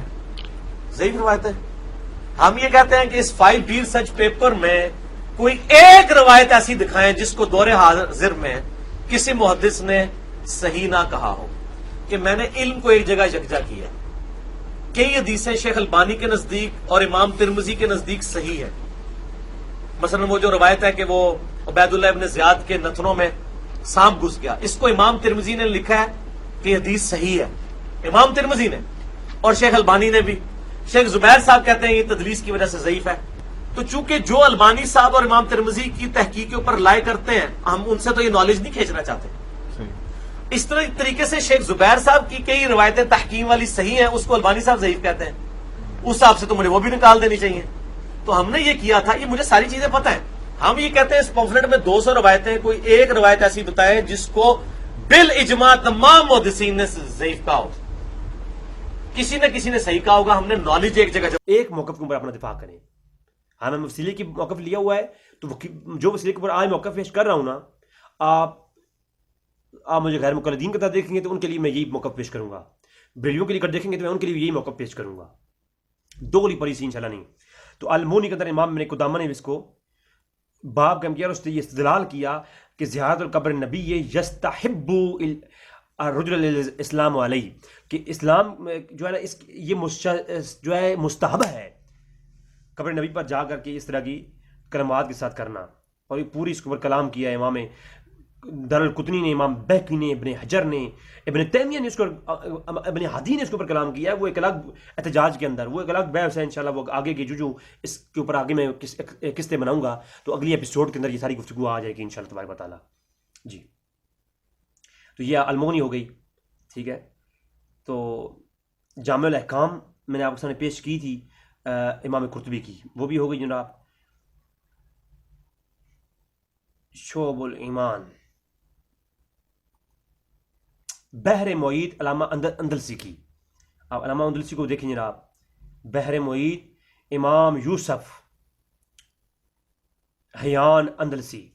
ضعیف روایتیں ہم یہ کہتے ہیں کہ اس 5B ریسرچ پیپر میں کوئی ایک روایت ایسی دکھائیں جس کو دور حاضر میں کسی محدث نے صحیح نہ کہا ہو، کہ میں نے علم کو ایک جگہ یکجا کیا۔ کئی حدیثیں شیخ البانی کے نزدیک اور امام ترمذی کے نزدیک صحیح ہے۔ مثلا وہ جو روایت ہے کہ وہ عبید اللہ ابن زیاد کے نتنوں میں سانپ گھس گیا، اس کو امام ترمذی نے لکھا ہے کہ یہ حدیث صحیح ہے، امام ترمذی نے، اور شیخ البانی نے بھی۔ شیخ زبیر صاحب کہتے ہیں یہ تدلیس کی وجہ سے ضعیف ہے۔ تو چونکہ جو البانی صاحب اور امام ترمذی کی تحقیق کے اوپر لائے کرتے ہیں، ہم ان سے تو یہ نالج نہیں کھینچنا چاہتے۔ اس طریقے سے شیخ زبیر صاحب کی کئی روایتیں تحکیم والی صحیح ہیں، اس کو البانی صاحب ضعیف کہتے ہیں، اس حساب سے تو مجھے وہ بھی نکال دینی چاہیے۔ تو ہم نے یہ کیا تھا، یہ مجھے ساری چیزیں پتہ ہیں، ہم یہ کہتے ہیں اس پمفلٹ میں 200 روایتیں، کوئی ایک روایت ایسی بتائے جس کو بالاجماع تمام محدثین نے ضعیف کہا ہو، کسی نہ صحیح کہا ہوگا۔ ہم نے نالج ایک جگہ ایک موقف کے اوپر اپنا دفاع کریں۔ ہاں میں وسیلے کی موقف لیا ہوا ہے، تو جو وسیلے کے اوپر آج موقف پیش کر رہا ہوں نا، آپ مجھے غیر مقلدین کی طرح دیکھیں گے تو ان کے لیے میں یہی موقف پیش کروں گا، بریلیوں کے لیے دیکھیں گے تو میں ان کے لیے یہی موقف پیش کروں گا، دو گلی پڑی سی انشاءاللہ نہیں۔ تو المونی کے اندر امام ابن قدامہ نے اس کو باب قائم کیا، اور اس نے یہ استدلال کیا کہ زیارت القبر نبی یستحب الرجل الاسلام علیہ، کہ اسلام جو ہے نا یہ جو ہے مستحب ہے قبر نبی پر جا کر کے اس طرح کی کلمات کے ساتھ کرنا، اور یہ پوری اس کے اوپر کلام کیا ہے امام دارالقطنی نے، امام بیہقی نے، ابن حجر نے، ابن تیمیہ نے، اس کو ابن ہادی نے اس کے اوپر کلام کیا ہے۔ وہ ایک الگ احتجاج کے اندر، وہ ایک الگ بحث ہے انشاءاللہ، وہ آگے کی جو اس کے اوپر آگے میں قسطیں بناؤں گا تو اگلی ایپیسوڈ کے اندر یہ ساری گفتگو آ جائے گی انشاءاللہ تبارک و تعالیٰ۔ جی تو یہ المغنی ہو گئی، ٹھیک ہے۔ تو جامع الاحکام میں نے آپ کے سامنے پیش کی تھی امام قرطبی کی، وہ بھی ہو گئی جناب۔ شعب الایمان بحر محیط علامہ اندلسی کی. آپ علامہ اندلسی کو دیکھیں جناب. بحر محیط امام یوسف حیان اندلسی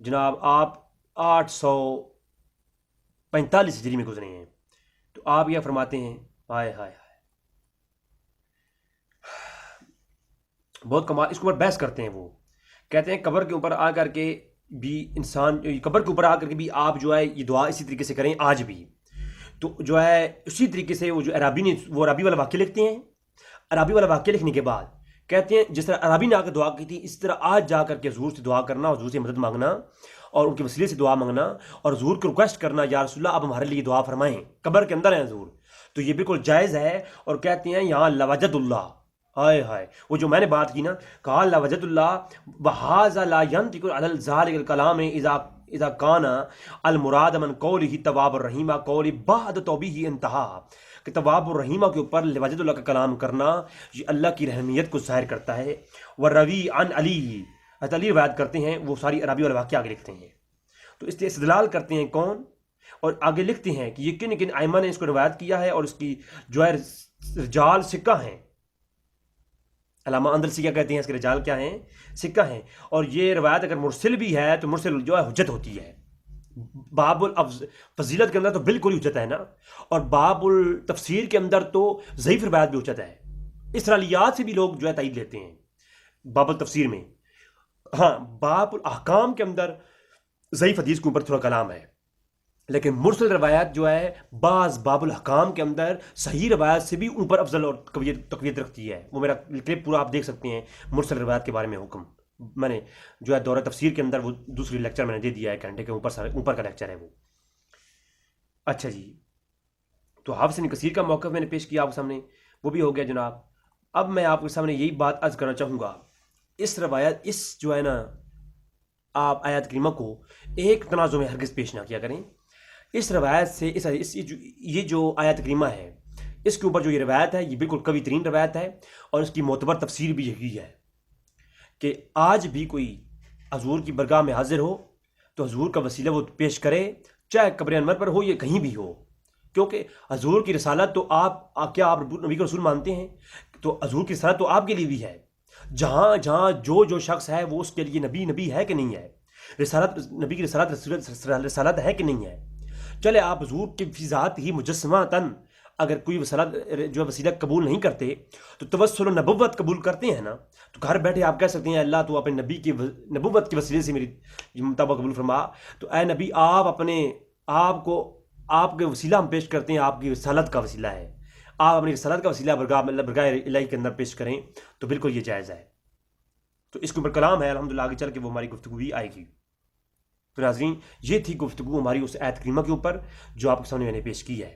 جناب. آپ 845 ہجری میں گزرے ہیں. تو آپ یہ فرماتے ہیں ہائے ہائے ہائے بہت کمال. اس کے اوپر بحث کرتے ہیں. وہ کہتے ہیں قبر کے اوپر آ کر کے بھی انسان قبر کے اوپر آ کر کے بھی آپ جو ہے یہ دعا اسی طریقے سے کریں آج بھی. تو جو ہے اسی طریقے سے وہ جو عرابی نے وہ عرابی والا واقعہ لکھتے ہیں. عرابی والا واقعہ لکھنے کے بعد کہتے ہیں جس طرح عرابی نے آ کر دعا کی تھی اس طرح آج جا کر کے حضور سے دعا کرنا, حضور سے مدد مانگنا اور ان کے وسیلے سے دعا مانگنا اور حضور کو ریکویسٹ کرنا یا رسول اللہ آپ ہمارے لیے دعا فرمائیں. قبر کے اندر ہیں حضور, تو یہ بالکل جائز ہے. اور کہتے ہیں یہاں لوجد اللہ ہائے ہائے وہ جو میں نے بات کی نا کہا لوجد اللہ وہذا لا ينطق علی ذلک الکلام اذا کان المراد من قوله تواب الرحیم قول بعد توبہ انتہا کہ تواب الرحیمہ کے اوپر لوجد اللہ کا کلام کرنا یہ اللہ کی رحمیت کو ظاہر کرتا ہے. وروی عن علی علی روایت کرتے ہیں. وہ ساری عربی والا واقعہ آگے لکھتے ہیں. تو اس سے استدلال کرتے ہیں کون اور آگے لکھتے ہیں کہ یہ کن کن ائمہ نے اس کو روایت کیا ہے اور اس کی جو ہے رجال سکہ ہیں. علامہ اندلسی کیا کہتے ہیں اس کے رجال کیا ہیں؟ سکہ ہیں. اور یہ روایت اگر مرسل بھی ہے تو مرسل جو ہے حجت ہوتی ہے. باب الفضیلت کے اندر تو بالکل ہی حجت ہے نا, اور باب التفسیر کے اندر تو ضعیف روایت بھی حجت ہے. اسرائیلیات سے بھی لوگ جو ہے تائید لیتے ہیں باب التفسیر میں. ہاں باب الاحکام کے اندر ضعیف حدیث کے اوپر تھوڑا کلام ہے, لیکن مرسل روایت جو ہے بعض باب الحکام کے اندر صحیح روایت سے بھی اوپر افضل اور تقویت رکھتی ہے. وہ میرا کلپ پورا آپ دیکھ سکتے ہیں مرسل روایت کے بارے میں حکم. میں نے جو ہے دورہ تفسیر کے اندر وہ دوسری لیکچر میں نے دے دیا ہے, گھنٹے کے اوپر کا لیکچر ہے وہ. اچھا جی, تو حافظ ابن کثیر کا موقف میں نے پیش کیا آپ کے سامنے, وہ بھی ہو گیا جناب. اب میں آپ کے سامنے یہی بات عرض کرنا چاہوں گا. اس روایت اس جو ہے نا آپ آیات کریمہ کو ایک تنازع میں ہرگز پیش نہ کیا کریں. اس روایت سے یہ جو آیات کریمہ ہے اس کے اوپر جو یہ روایت ہے یہ بالکل قوی ترین روایت ہے, اور اس کی معتبر تفسیر بھی یہی ہے کہ آج بھی کوئی حضور کی برگاہ میں حاضر ہو تو حضور کا وسیلہ وہ پیش کرے, چاہے قبر انور پر ہو یا کہیں بھی ہو. کیونکہ حضور کی رسالت تو کیا آپ نبی کا رسول مانتے ہیں؟ تو حضور کی رسالت تو آپ کے لیے بھی ہے. جہاں جہاں جو شخص ہے وہ اس کے لیے نبی ہے کہ نہیں ہے؟ رسالت نبی کی رسالت ہے کہ نہیں ہے؟ چلے آپ حضور کی فی ذات ہی مجسمہ تن اگر کوئی جو ہے وسیلہ قبول نہیں کرتے تو توسل نبوت قبول کرتے ہیں نا, تو گھر بیٹھے آپ کہہ سکتے ہیں اللہ تو اپنے نبی کی نبوت کے وسیلے سے میری مطابق قبول فرما. تو اے نبی آپ کے وسیلہ ہم پیش کرتے ہیں, آپ کی رسالت کا وسیلہ ہے, آپ اپنی رسالت کا وسیلہ برگاہ الہی کے اندر پیش کریں تو بالکل یہ جائز ہے. تو اس کے اوپر کلام ہے الحمدللہ, آگے چل کے وہ ہماری گفتگو بھی آئے گی. تو ناظرین یہ تھی گفتگو ہماری اس آیت کریمہ کے اوپر جو آپ کے سامنے میں نے پیش کی ہے.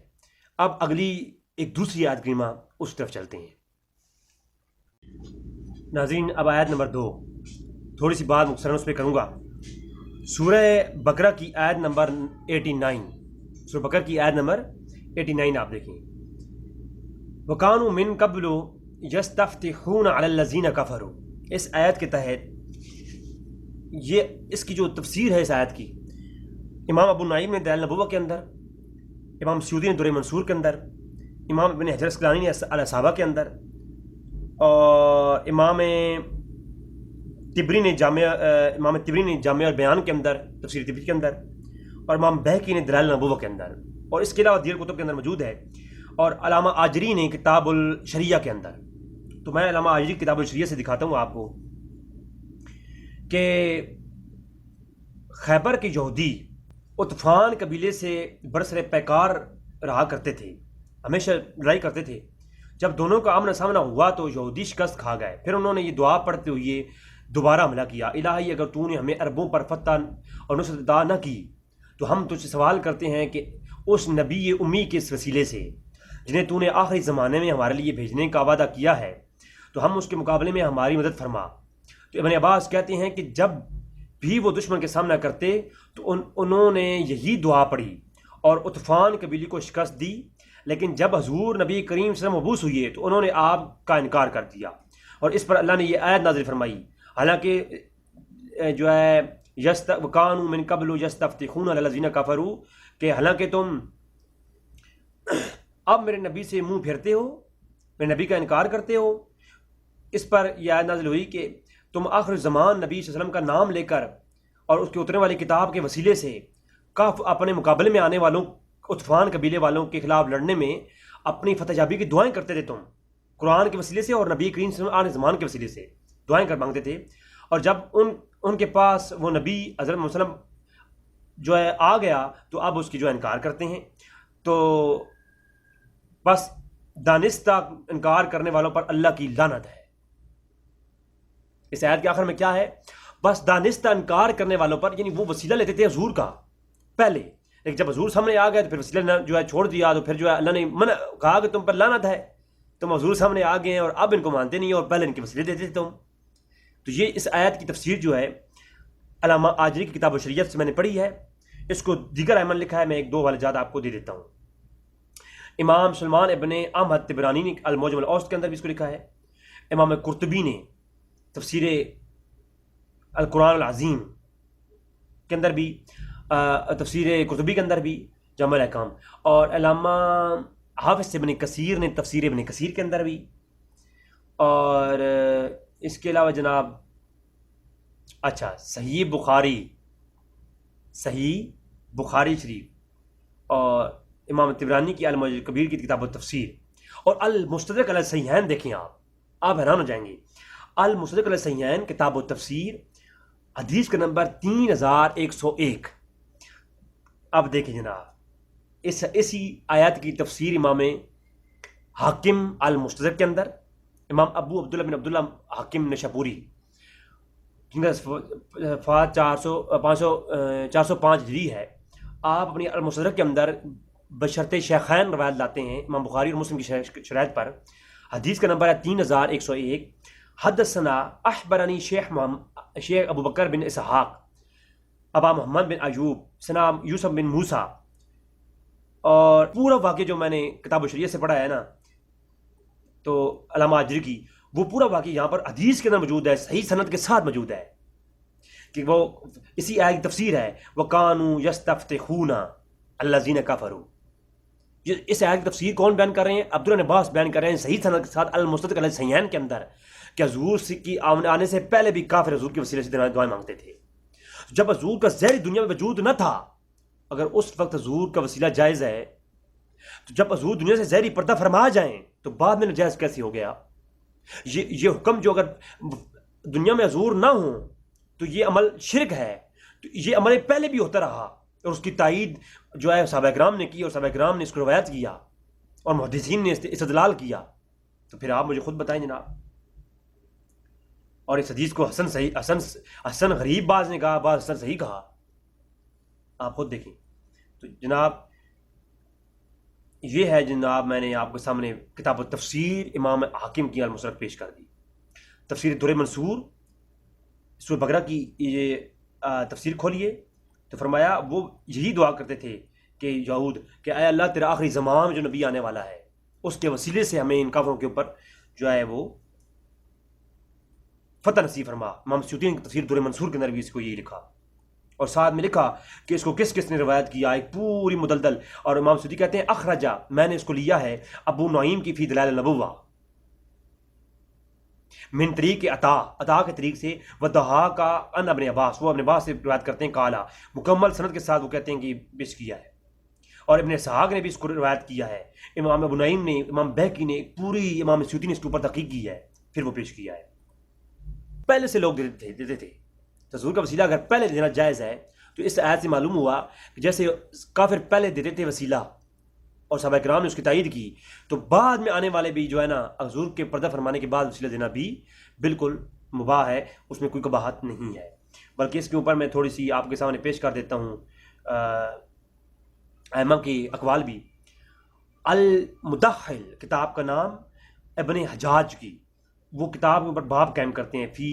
اب اگلی ایک دوسری آیت کریمہ اس طرف چلتے ہیں. ناظرین اب آیت نمبر 2 تھوڑی سی بات مختصراً اس پہ کروں گا. سورہ بقرہ کی آیت نمبر 89, سورہ بقرہ کی آیت نمبر 89 آپ دیکھیں. وَقَانُوا مِن قَبْلُ يَسْتَفْتِحُونَ عَلَى الَّذِينَ كَفَرُوا. اس آیت کے تحت اس کی جو تفسیر ہے اس آیت کی, امام ابو نعیم نے دلائل النبوہ کے اندر, امام سیوطی نے درر منصور کے اندر, امام ابن حجر اسقلانی نے الاصابہ کے اندر, اور امام تبری نے جامع البیان کے اندر تفسیر تبری کے اندر, اور امام بہقی نے دلائل النبوہ کے اندر, اور اس کے علاوہ دیگر کتب کے اندر موجود ہے, اور علامہ آجری نے کتاب الشریعہ کے اندر. تو میں علامہ آجری کتاب الشریعہ سے دکھاتا ہوں آپ کو کہ خیبر کے یہودی عطفان قبیلے سے برسر پیکار رہا کرتے تھے, ہمیشہ لڑائی کرتے تھے. جب دونوں کا آمنا سامنا ہوا تو یہودی شکست کھا گئے. پھر انہوں نے یہ دعا پڑھتے ہوئے دوبارہ حملہ کیا, الہی اگر تو نے ہمیں عربوں پر فتح اور نصرت عطا نہ کی تو ہم تجھ سے سوال کرتے ہیں کہ اس نبی امی کے اس وسیلے سے جنہیں تو نے آخری زمانے میں ہمارے لیے بھیجنے کا وعدہ کیا ہے تو ہم اس کے مقابلے میں ہماری مدد فرما. تو ابن عباس کہتے ہیں کہ جب بھی وہ دشمن کے سامنا کرتے تو انہوں نے یہی دعا پڑھی اور عطفان قبیلے کو شکست دی, لیکن جب حضور نبی کریم صلی اللہ علیہ وسلم مبعوث ہوئے تو انہوں نے آپ کا انکار کر دیا, اور اس پر اللہ نے یہ آیت نازل فرمائی. حالانکہ جو ہے وَكَانُوا مِن قَبْلُ يَسْتَفْتِحُونَ عَلَى الَّذِينَ كَفَرُوا کہ حالانکہ تم اب میرے نبی سے منہ پھیرتے ہو، میرے نبی کا انکار کرتے ہو۔ اس پر یہ آیت نازل ہوئی کہ تم آخر زمان نبی صلی اللہ علیہ وسلم کا نام لے کر اور اس کے اترنے والی کتاب کے وسیلے سے کف اپنے مقابلے میں آنے والوں عطفان قبیلے والوں کے خلاف لڑنے میں اپنی فتح یابی کی دعائیں کرتے تھے، تم قرآن کے وسیلے سے اور نبی کریم صلی اللہ علیہ وسلم کے وسیلے سے دعائیں کر مانگتے تھے۔ اور جب ان کے پاس وہ نبی حضرت محمد صلی اللہ علیہ وسلم جو ہے آ گیا تو اب اس کی جو ہے انکار کرتے ہیں۔ تو بس دانستہ انکار کرنے والوں پر اللہ کی لعنت ہے۔ اس آیت کے آخر میں کیا ہے؟ بس دانستہ انکار کرنے والوں پر، یعنی وہ وسیلہ لیتے تھے حضور کا پہلے، لیکن جب حضور سامنے آ گئے تو پھر وسیلہ نے جو ہے چھوڑ دیا، تو پھر جو ہے اللہ نے منع کہا کہ تم پر لعنت ہے، تم حضور سامنے آ گئے ہیں اور اب ان کو مانتے نہیں اور پہلے ان کے وسیلے دیتے تھے تم۔ تو یہ اس آیت کی تفسیر جو ہے علامہ آجری کی کتاب شریعت سے میں نے پڑھی ہے، اس کو دیگر ائمہ نے لکھا ہے، میں ایک دو حوالے جات آپ کو دے دیتا ہوں۔ امام سلمان ابن احمد طبرانی نے المعجم الاوسط کے اندر بھی اس کو لکھا ہے، امام قرطبی نے تفسیر القرآن العظیم کے اندر بھی، تفسیر قرطبی کے اندر بھی جامع الاحکام، اور علامہ حافظ ابن کثیر نے تفسیر ابن کثیر کے اندر بھی، اور اس کے علاوہ جناب اچھا صحیح بخاری شریف اور امام طبرانی کی المعجم الکبیر کی کتاب التفسیر، اور المستدرک علی الصحیحین دیکھیں آپ حیران ہو جائیں گے۔ المستدرک علی الصحیحین کتاب التفسیر حدیث کا نمبر 3101۔ اب دیکھیں جناب اسی آیات کی تفسیر امام حاکم المستدرک کے اندر، امام ابو عبداللہ بن عبداللہ حاکم نشاپوری جن کا وفات 405 ہجری ہے، آپ اپنی المستدرک کے اندر بشرط شیخین روایت لاتے ہیں امام بخاری اور مسلم کی شرائط پر۔ حدیث کا نمبر ہے 3101۔ حدثنا اخبرنی شیخ ابو بکر بن اسحاق ابا محمد بن ایوب سنا یوسف بن موسیٰ، اور پورا واقعہ جو میں نے کتاب شریعت سے پڑھا ہے نا، تو علامہ آجری کی وہ پورا واقعہ یہاں پر حدیث کے اندر موجود ہے، صحیح سند کے ساتھ موجود ہے، کہ وہ اسی آیت کی تفسیر ہے، وَكَانُوا يَسْتَفْتِحُونَ الَّذِينَ كَفَرُوا۔ اس آیت کی تفسیر کون بیان کر رہے ہیں؟ عبداللہ بن عباس بیان کر رہے ہیں صحیح سند کے ساتھ المستدرک علی الصحیحین کے اندر، کہ حضور کی آنے سے پہلے بھی کافر حضور کے وسیلے سے دعائیں مانگتے تھے۔ جب حضور کا ظاہری دنیا میں وجود نہ تھا، اگر اس وقت حضور کا وسیلہ جائز ہے، تو جب حضور دنیا سے ظاہری پردہ فرما جائیں تو بعد میں ناجائز کیسے ہو گیا؟ یہ حکم جو اگر دنیا میں حضور نہ ہوں تو یہ عمل شرک ہے، تو یہ عمل پہلے بھی ہوتا رہا، اور اس کی تائید جو ہے صحابہ کرام نے کی، اور صحابہ کرام نے اس کو روایت کیا، اور محدثین نے استدلال کیا۔ تو پھر آپ مجھے خود بتائیں جناب۔ اور اس حدیث کو حسن غریب بعض نے کہا، بعض حسن صحیح کہا، آپ خود دیکھیں۔ تو جناب یہ ہے جناب، میں نے آپ کے سامنے کتاب التفسیر امام حاکم کی المستدرک پیش کر دی۔ تفسیر در منصور سورہ بقرہ کی یہ تفسیر کھولیے تو فرمایا وہ یہی دعا کرتے تھے کہ یہود کہ اے اللہ تیرا آخری زمان میں جو نبی آنے والا ہے اس کے وسیلے سے ہمیں ان کافروں کے اوپر جو ہے وہ فتح نصیب فرما۔ امام سیوطی نے تفسیر در منصور کے اندر بھی اس کو یہی لکھا، اور ساتھ میں لکھا کہ اس کو کس کس نے روایت کیا، ایک پوری مدلدل۔ اور امام سیوطی کہتے ہیں اخرجا، میں نے اس کو لیا ہے ابو نعیم کی فی دلائل النبوہ من طریق عطا کے طریق سے، ودہا کا ان ابن عباس، وہ ابن عباس سے روایت کرتے ہیں کالا، مکمل سند کے ساتھ وہ کہتے ہیں کہ پیش کیا ہے۔ اور ابن اسحاق نے بھی اس کو روایت کیا ہے، امام ابو نعیم نے، امام بہقی نے، پوری امام سیوطی نے اس کے اوپر تحقیق کی ہے، پھر وہ پیش کیا ہے۔ پہلے سے لوگ دیتے تھے، حضور کا وسیلہ اگر پہلے دینا جائز ہے تو اس آیت سے معلوم ہوا کہ جیسے کافر پہلے دیتے تھے وسیلہ اور صحابہ کرام نے اس کی تائید کی، تو بعد میں آنے والے بھی جو ہے نا حضور کے پردہ فرمانے کے بعد وسیلہ دینا بھی بالکل مباح ہے، اس میں کوئی قباحت نہیں ہے۔ بلکہ اس کے اوپر میں تھوڑی سی آپ کے سامنے پیش کر دیتا ہوں ائمہ کی اقوال بھی۔ المدخل کتاب کا نام ابن حجاج کی، وہ کتاب کے اوپر باب قائم کرتے ہیں فی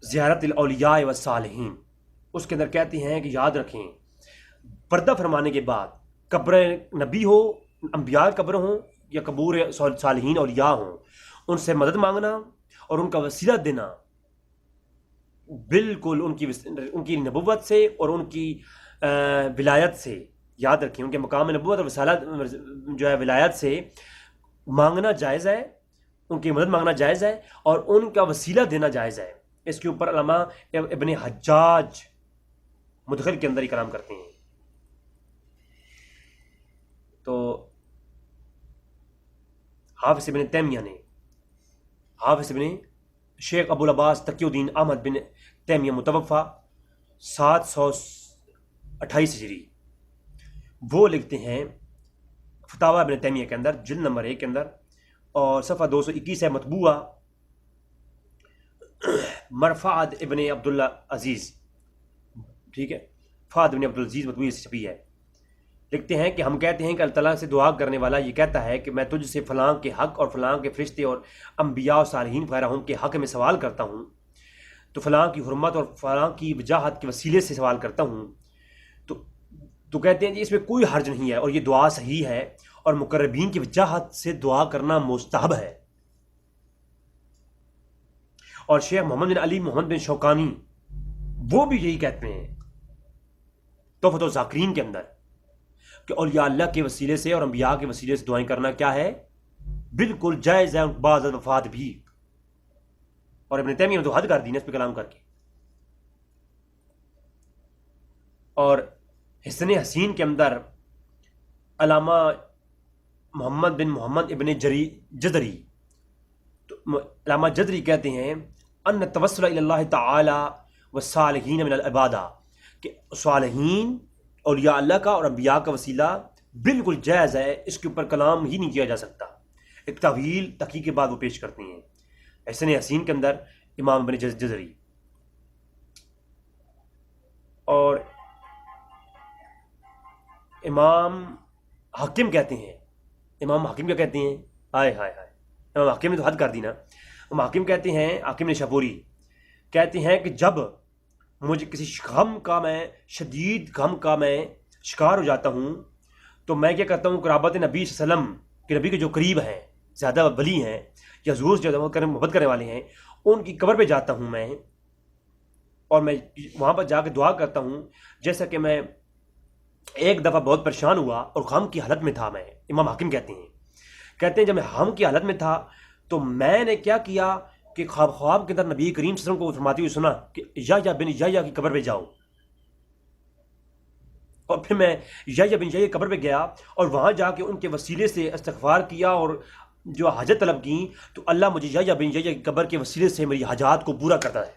زیارت الاولیاء والصالحین، اس کے اندر کہتے ہیں کہ یاد رکھیں پردہ فرمانے کے بعد قبر نبی ہو، انبیاء قبر ہوں یا قبور صالحین اولیاء ہوں، ان سے مدد مانگنا اور ان کا وسیلہ دینا بالکل ان کی نبوت سے اور ان کی ولایت سے یاد رکھیں ان کے مقام نبوت اور رسالت جو ہے ولایت سے مانگنا جائز ہے، ان کی مدد مانگنا جائز ہے، اور ان کا وسیلہ دینا جائز ہے۔ اس کے اوپر علامہ ابن حجاج مدخل کے اندر ہی کلام کرتے ہیں۔ تو حافظ ابن تیمیہ نے، حافظ ابن شیخ ابو العباس تقی الدین احمد بن تیمیہ متوفہ 728 ہجری، وہ لکھتے ہیں فتاوی ابن تیمیہ کے اندر جلد نمبر 1 کے اندر، اور صفحہ 221 ہے مطبوعہ مرفعت ابن عبداللہ عزیز، ٹھیک ہے، فہد ابن عبدالعزیز مطبوعی سے چھپی ہے۔ لکھتے ہیں کہ ہم کہتے ہیں کہ اللہ تعالیٰ سے دعا کرنے والا یہ کہتا ہے کہ میں تجھ سے فلاں کے حق اور فلاں کے فرشتے اور انبیاء اور صالحین وغیرہ کے حق میں سوال کرتا ہوں، تو فلاں کی حرمت اور فلاں کی وجاہت کے وسیلے سے سوال کرتا ہوں، تو کہتے ہیں جی اس میں کوئی حرج نہیں ہے، اور یہ دعا صحیح ہے، اور مقربین کی وجاہت سے دعا کرنا مستحب ہے۔ اور شیخ محمد بن علی محمد بن شوکانی وہ بھی یہی کہتے ہیں تحفۃ الذاکرین کے اندر کہ اولیاء اللہ کے وسیلے سے اور انبیاء کے وسیلے سے دعائیں کرنا کیا ہے، بالکل جائز ہے، بعض وفات بھی۔ اور ابن تیمیہ نے تو حد کر دی نا اس پہ کلام کر کے۔ اور حسن حسین کے اندر علامہ محمد بن محمد ابن جدری، علامہ جدری کہتے ہیں ان توسل الی اللہ تعالی والصالحین من العبادہ، کہ صالحین اولیاء اللہ کا اور انبیاء کا وسیلہ بالکل جائز ہے، اس کے اوپر کلام ہی نہیں کیا جا سکتا۔ ایک طویل تحقیق کے بعد وہ پیش کرتے ہیں حسن حسین کے اندر امام ابن جزری۔ اور امام حاکم کہتے ہیں، امام حاکم کیا کہتے ہیں، ہائے ہائے ہائے، امام حاکم نے تو حد کر دی نا۔ امام حاکم کہتے ہیں، حاکم نے شاپوری کہتے ہیں کہ جب مجھے کسی غم کا، میں شدید غم کا میں شکار ہو جاتا ہوں، تو میں کیا کرتا ہوں، قرابت نبی صلی اللہ علیہ وسلم کہ نبی کے جو قریب ہیں، زیادہ ولی ہیں یا حضور سے زیادہ محبت کرنے والے ہیں، ان کی قبر پہ جاتا ہوں میں، اور میں وہاں پر جا کے دعا کرتا ہوں۔ جیسا کہ میں ایک دفعہ بہت پریشان ہوا اور غم کی حالت میں تھا، میں، امام حاکم کہتے ہیں جب میں غم کی حالت میں تھا تو میں نے کیا کیا کہ خواب کے اندر نبی کریم صلی اللہ علیہ وسلم کو فرماتے ہوئے سنا کہ یا بن یا کی قبر پہ جاؤ، اور پھر میں یا بن یا قبر پہ گیا اور وہاں جا کے ان کے وسیلے سے استغفار کیا اور جو حاجت طلب کی، تو اللہ مجھے یا بن یا کی قبر کے وسیلے سے میری حاجات کو پورا کرتا ہے۔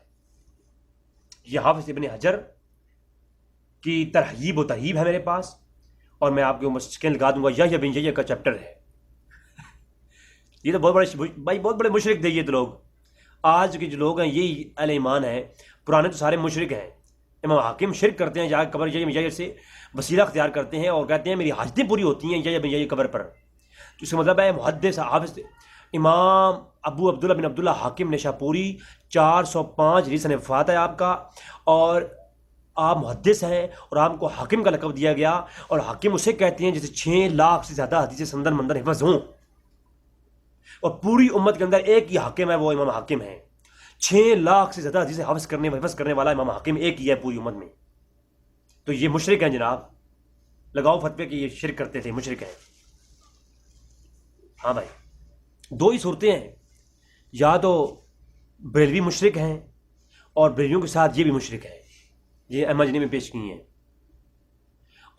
یہ حافظ ابن حجر کی ترہیب و ترہیب ہے میرے پاس، اور میں آپ کو مسکین لگا دوں گا، یا بن یا کا چیپٹر ہے۔ یہ تو بہت بڑے بھائی، بہت بڑے مشرک تھے یہ تو لوگ۔ آج کے جو لوگ ہیں یہی اہل ایمان ہیں، پرانے تو سارے مشرک ہیں۔ امام حاکم شرک کرتے ہیں، جا کے قبر یا سے وسیلہ اختیار کرتے ہیں اور کہتے ہیں میری حاجتیں پوری ہوتی ہیں یا بن یا قبر پر۔ تو اس کا مطلب ہے محدث حافظ امام ابو عبداللہ بن عبداللہ حاکم نشاپوری 405 ہجری سے وفات ہے آپ کا، اور آپ محدث ہیں اور آپ کو حاکم کا لقب دیا گیا، اور حاکم اسے کہتے ہیں جسے 6 لاکھ سے زیادہ حدیث سندر مندر حفظ ہوں، اور پوری امت کے اندر ایک ہی حاکم ہے، وہ امام حاکم ہے۔ 6 لاکھ سے زیادہ حدیث حفظ کرنے والا امام حاکم ایک ہی ہے پوری امت میں۔ تو یہ مشرک ہیں جناب، لگاؤ فتوے کہ یہ شرک کرتے تھے، مشرک ہیں۔ ہاں بھائی، 2 ہی صورتیں ہیں، یا تو بریلوی مشرک ہیں اور بریلویوں کے ساتھ یہ بھی مشرک ہیں، یہ احمد جنی میں پیش کی ہیں،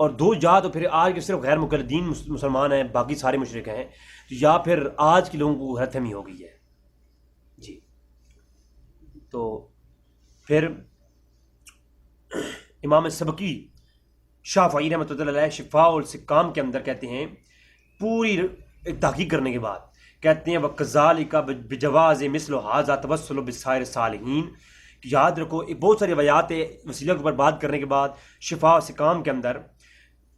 اور 2 یا تو پھر آج کے صرف غیر مقلدین مسلمان ہیں، باقی سارے مشرک ہیں، یا پھر آج کے لوگوں کو غلط فہمی ہو گئی ہے جی۔ تو پھر امام سبکی شافعی رحمۃ اللہ علیہ شفاء السقام کے اندر کہتے ہیں، پوری تحقیق کرنے کے بعد کہتے ہیں وَكَذَلِكَ بِجَوَازِ مِثْلُ هَذَا تَوَسُّلُ بِسَائِرِ الصَّالِحِينَ، یاد رکھو بہت ساری روایات وسیلہ کے اوپر بات کرنے کے بعد شفاء السقام کے اندر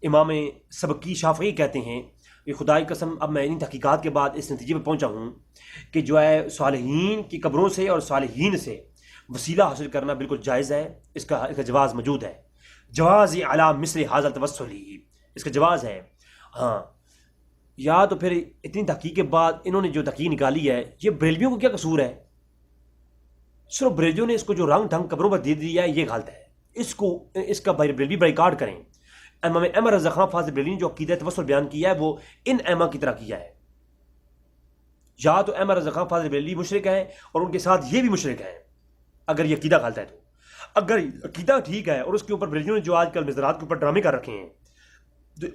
امام سبکی شافعی کہتے ہیں کہ خدا کی قسم اب میں ان تحقیقات کے بعد اس نتیجے پہ پہنچا ہوں کہ جو ہے صالحین کی قبروں سے اور صالحین سے وسیلہ حاصل کرنا بالکل جائز ہے، اس کا جواز موجود ہے، جواز علی مثل ھذا التوسل، اس کا جواز ہے۔ ہاں، یا تو پھر اتنی تحقیق کے بعد انہوں نے جو تحقیق نکالی ہے، یہ بریلویوں کو کیا قصور ہے؟ صرف بریلویوں نے اس کو جو رنگ ڈھنگ قبروں پر دے دیا ہے، یہ غلط ہے، اس کا بریلوی بائیکاٹ کریں، امام احمد رضا خان فاضل بریلوی نے جو عقیدہ توسل بیان کیا ہے وہ ان ائمہ کی طرح کیا ہے. یا تو احمد رضا خان فاضل بریلوی مشرک ہیں اور ان کے ساتھ یہ بھی مشرک ہیں اگر یہ عقیدہ غلط ہے. تو اگر عقیدہ ٹھیک ہے اور اس کے اوپر بریلویوں نے جو آج کل مزارات کے اوپر ڈرامے کر رکھے ہیں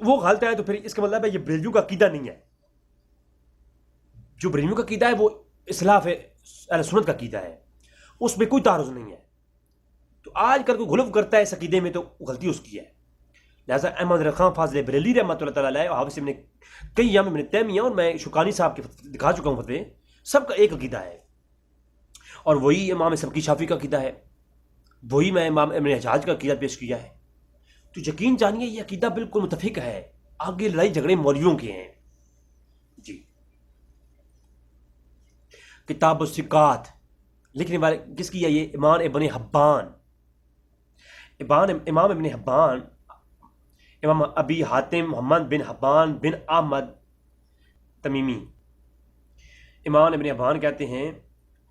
وہ غلط ہے، تو پھر اس کا مطلب ہے یہ بریلویوں کا عقیدہ نہیں ہے. جو بریلویوں کا عقیدہ ہے وہ اصلاف اہل سنت کا عقیدہ ہے، اس میں کوئی تعارض نہیں ہے. تو آج کل کوئی غلو کرتا ہے اس عقیدے میں تو غلطی اس کی ہے. لہٰذا احمد رضا خان فاضل بریلوی رحمۃ اللہ تعالیٰ علیہ حافظ ابن قیم ابن تیمیہ اور میں شوکانی صاحب کے دکھا چکا ہوں فتوے، سب کا ایک عقیدہ ہے اور وہی امام سبکی شافعی کا عقیدہ ہے، وہی میں امام ابن حجاج کا عقیدہ پیش کیا ہے. تو یقین جانیے یہ عقیدہ بالکل متفق ہے. آگے لڑائی جھگڑے مولویوں کے ہیں. جی کتاب الثقات لکھنے والے کس کی ہے؟ یہ امام ابن حبان، امام ابن حبان، امام ابی حاتم محمد بن حبان بن احمد تمیمی. امام ابن حبان کہتے ہیں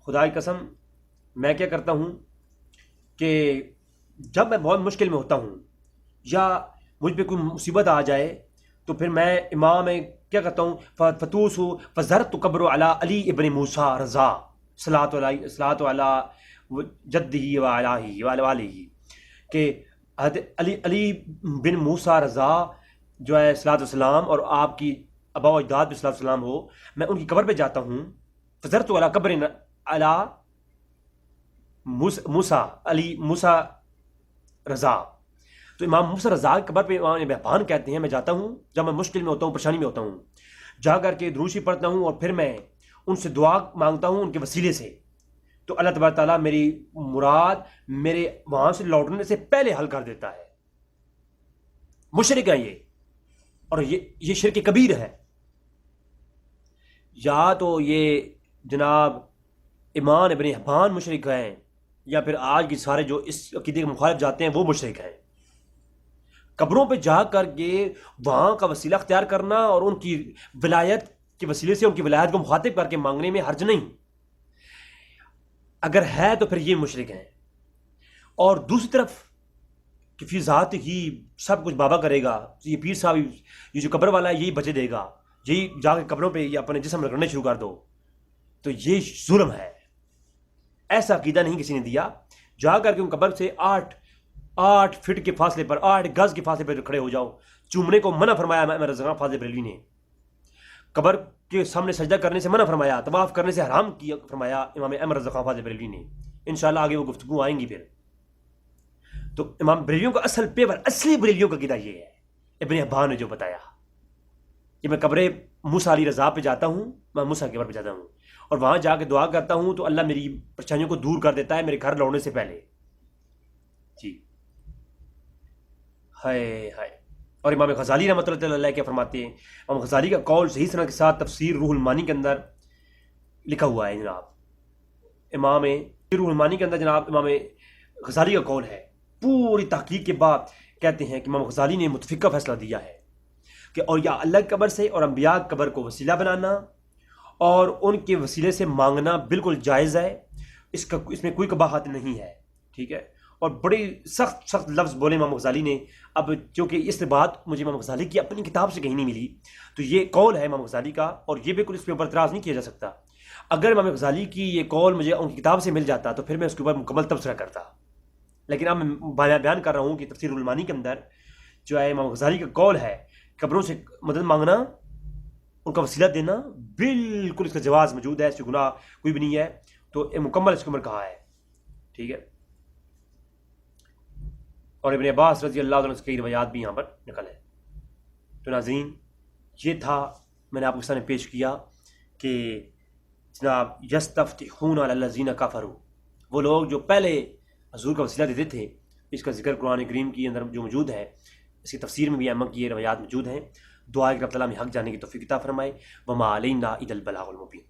خدا کی قسم میں کیا کرتا ہوں کہ جب میں بہت مشکل میں ہوتا ہوں یا مجھ پہ کوئی مصیبت آ جائے تو پھر میں امام کیا کرتا ہوں فتوس فزرت قبر علی علی ابن موسیٰ رضا صلاۃ علی جدہ و علیہ والہ، کہ حضرت علی بن موسیٰ رضا جو ہے صلاۃ والسلام اور آپ کی آباء و اجداد پہ صلاۃ والسلام ہو، میں ان کی قبر پہ جاتا ہوں. فزرت علی قبر علی موسیٰ علی موسیٰ رضا. تو امام موسیٰ رضا کی قبر پہ امام ابن حبان کہتے ہیں میں جاتا ہوں جب میں مشکل میں ہوتا ہوں، پریشانی میں ہوتا ہوں، جا کر کے دروشی پڑھتا ہوں اور پھر میں ان سے دعا مانگتا ہوں ان کے وسیلے سے. تو اللہ تبارک تعالیٰ میری مراد میرے وہاں سے لوٹنے سے پہلے حل کر دیتا ہے. مشرک ہے یہ، اور یہ شرک کبیر ہے. یا تو یہ جناب امام ابن حبان مشرک ہیں یا پھر آج کے سارے جو اس عقیدے کے مخالف جاتے ہیں وہ مشرک ہیں. قبروں پہ جا کر کے وہاں کا وسیلہ اختیار کرنا اور ان کی ولایت کے وسیلے سے ان کی ولایت کو مخاطب کر کے مانگنے میں حرج نہیں. اگر ہے تو پھر یہ مشرک ہیں. اور دوسری طرف کہ فی ذات ہی سب کچھ بابا کرے گا، یہ پیر صاحب یہ جو قبر والا ہے یہی بچے دے گا، یہی جا کے قبروں پہ یہ اپنے جسم رگڑنے شروع کر دو، تو یہ ظلم ہے. ایسا عقیدہ نہیں کسی نے دیا. جا کر کے ان قبر سے 8 فٹ کے فاصلے پر 8 گز کے فاصلے پر کھڑے ہو جاؤ. چومنے کو منع فرمایا امام رضا خان فاضل بریلوی نے، قبر کے سامنے سجدہ کرنے سے منع فرمایا، طواف کرنے سے حرام کیا فرمایا امام احمد رضا خان فاضل بریلوی نے. انشاءاللہ آگے وہ گفتگو آئیں گی. پھر تو امام بریلویوں کا اصل پیور، اصلی بریلویوں کا عقیدہ یہ ہے ابن حبان نے جو بتایا کہ میں قبر موسیٰ علی رضا پہ جاتا ہوں، میں موسیٰ کے قبر پہ جاتا ہوں اور وہاں جا کے دعا کرتا ہوں تو اللہ میری پریشانیوں کو دور کر دیتا ہے میرے گھر لوٹنے سے پہلے. جی ہائے ہائے. اور امام غزالی رحمۃ اللہ علیہ کیا فرماتے ہیں؟ امام غزالی کا قول صحیح سند کے ساتھ تفسیر روح المانی کے اندر لکھا ہوا ہے جناب. امام روح المانی کے اندر جناب امام غزالی کا قول ہے. پوری تحقیق کے بعد کہتے ہیں کہ امام غزالی نے متفقہ فیصلہ دیا ہے کہ اور یا اللہ کی قبر سے اور انبیاء کی قبر کو وسیلہ بنانا اور ان کے وسیلے سے مانگنا بالکل جائز ہے. اس میں کوئی قباحت نہیں ہے. ٹھیک ہے. اور بڑی سخت لفظ بولے امام غزالی نے. اب چونکہ اس بات مجھے امام غزالی کی اپنی کتاب سے کہیں نہیں ملی تو یہ قول ہے امام غزالی کا اور یہ بالکل اس پہ اوپر اعتراض نہیں کیا جا سکتا. اگر امام غزالی کی یہ قول مجھے ان کی کتاب سے مل جاتا تو پھر میں اس کے اوپر مکمل تبصرہ کرتا. لیکن اب میں بیان کر رہا ہوں کہ تفسیر المانی کے اندر جو ہے امام غزالی کا قول ہے قبروں سے مدد مانگنا، ان کا وسیلہ دینا، بالکل اس کا جواز موجود ہے، اس سے گناہ کوئی بھی نہیں ہے. تو مکمل اس کے اوپر کہا ہے. ٹھیک ہے. اور ابن عباس رضی اللہ عنہ سے کئی روایات بھی یہاں پر نقل ہے. تو ناظرین یہ تھا میں نے آپ کے سامنے پیش کیا کہ جناب یستفتحون علی الذین کفروا، وہ لوگ جو پہلے حضور کا وسیلہ دیتے تھے. اس کا ذکر قرآن کریم کے اندر جو موجود ہے، اس کی تفسیر میں بھی ائمہ کی یہ روایات موجود ہیں. دعا کہ رب تعالیٰ ہمیں حق جاننے کی توفیق عطا فرمائے. وما علینا الا البلاغ المبین.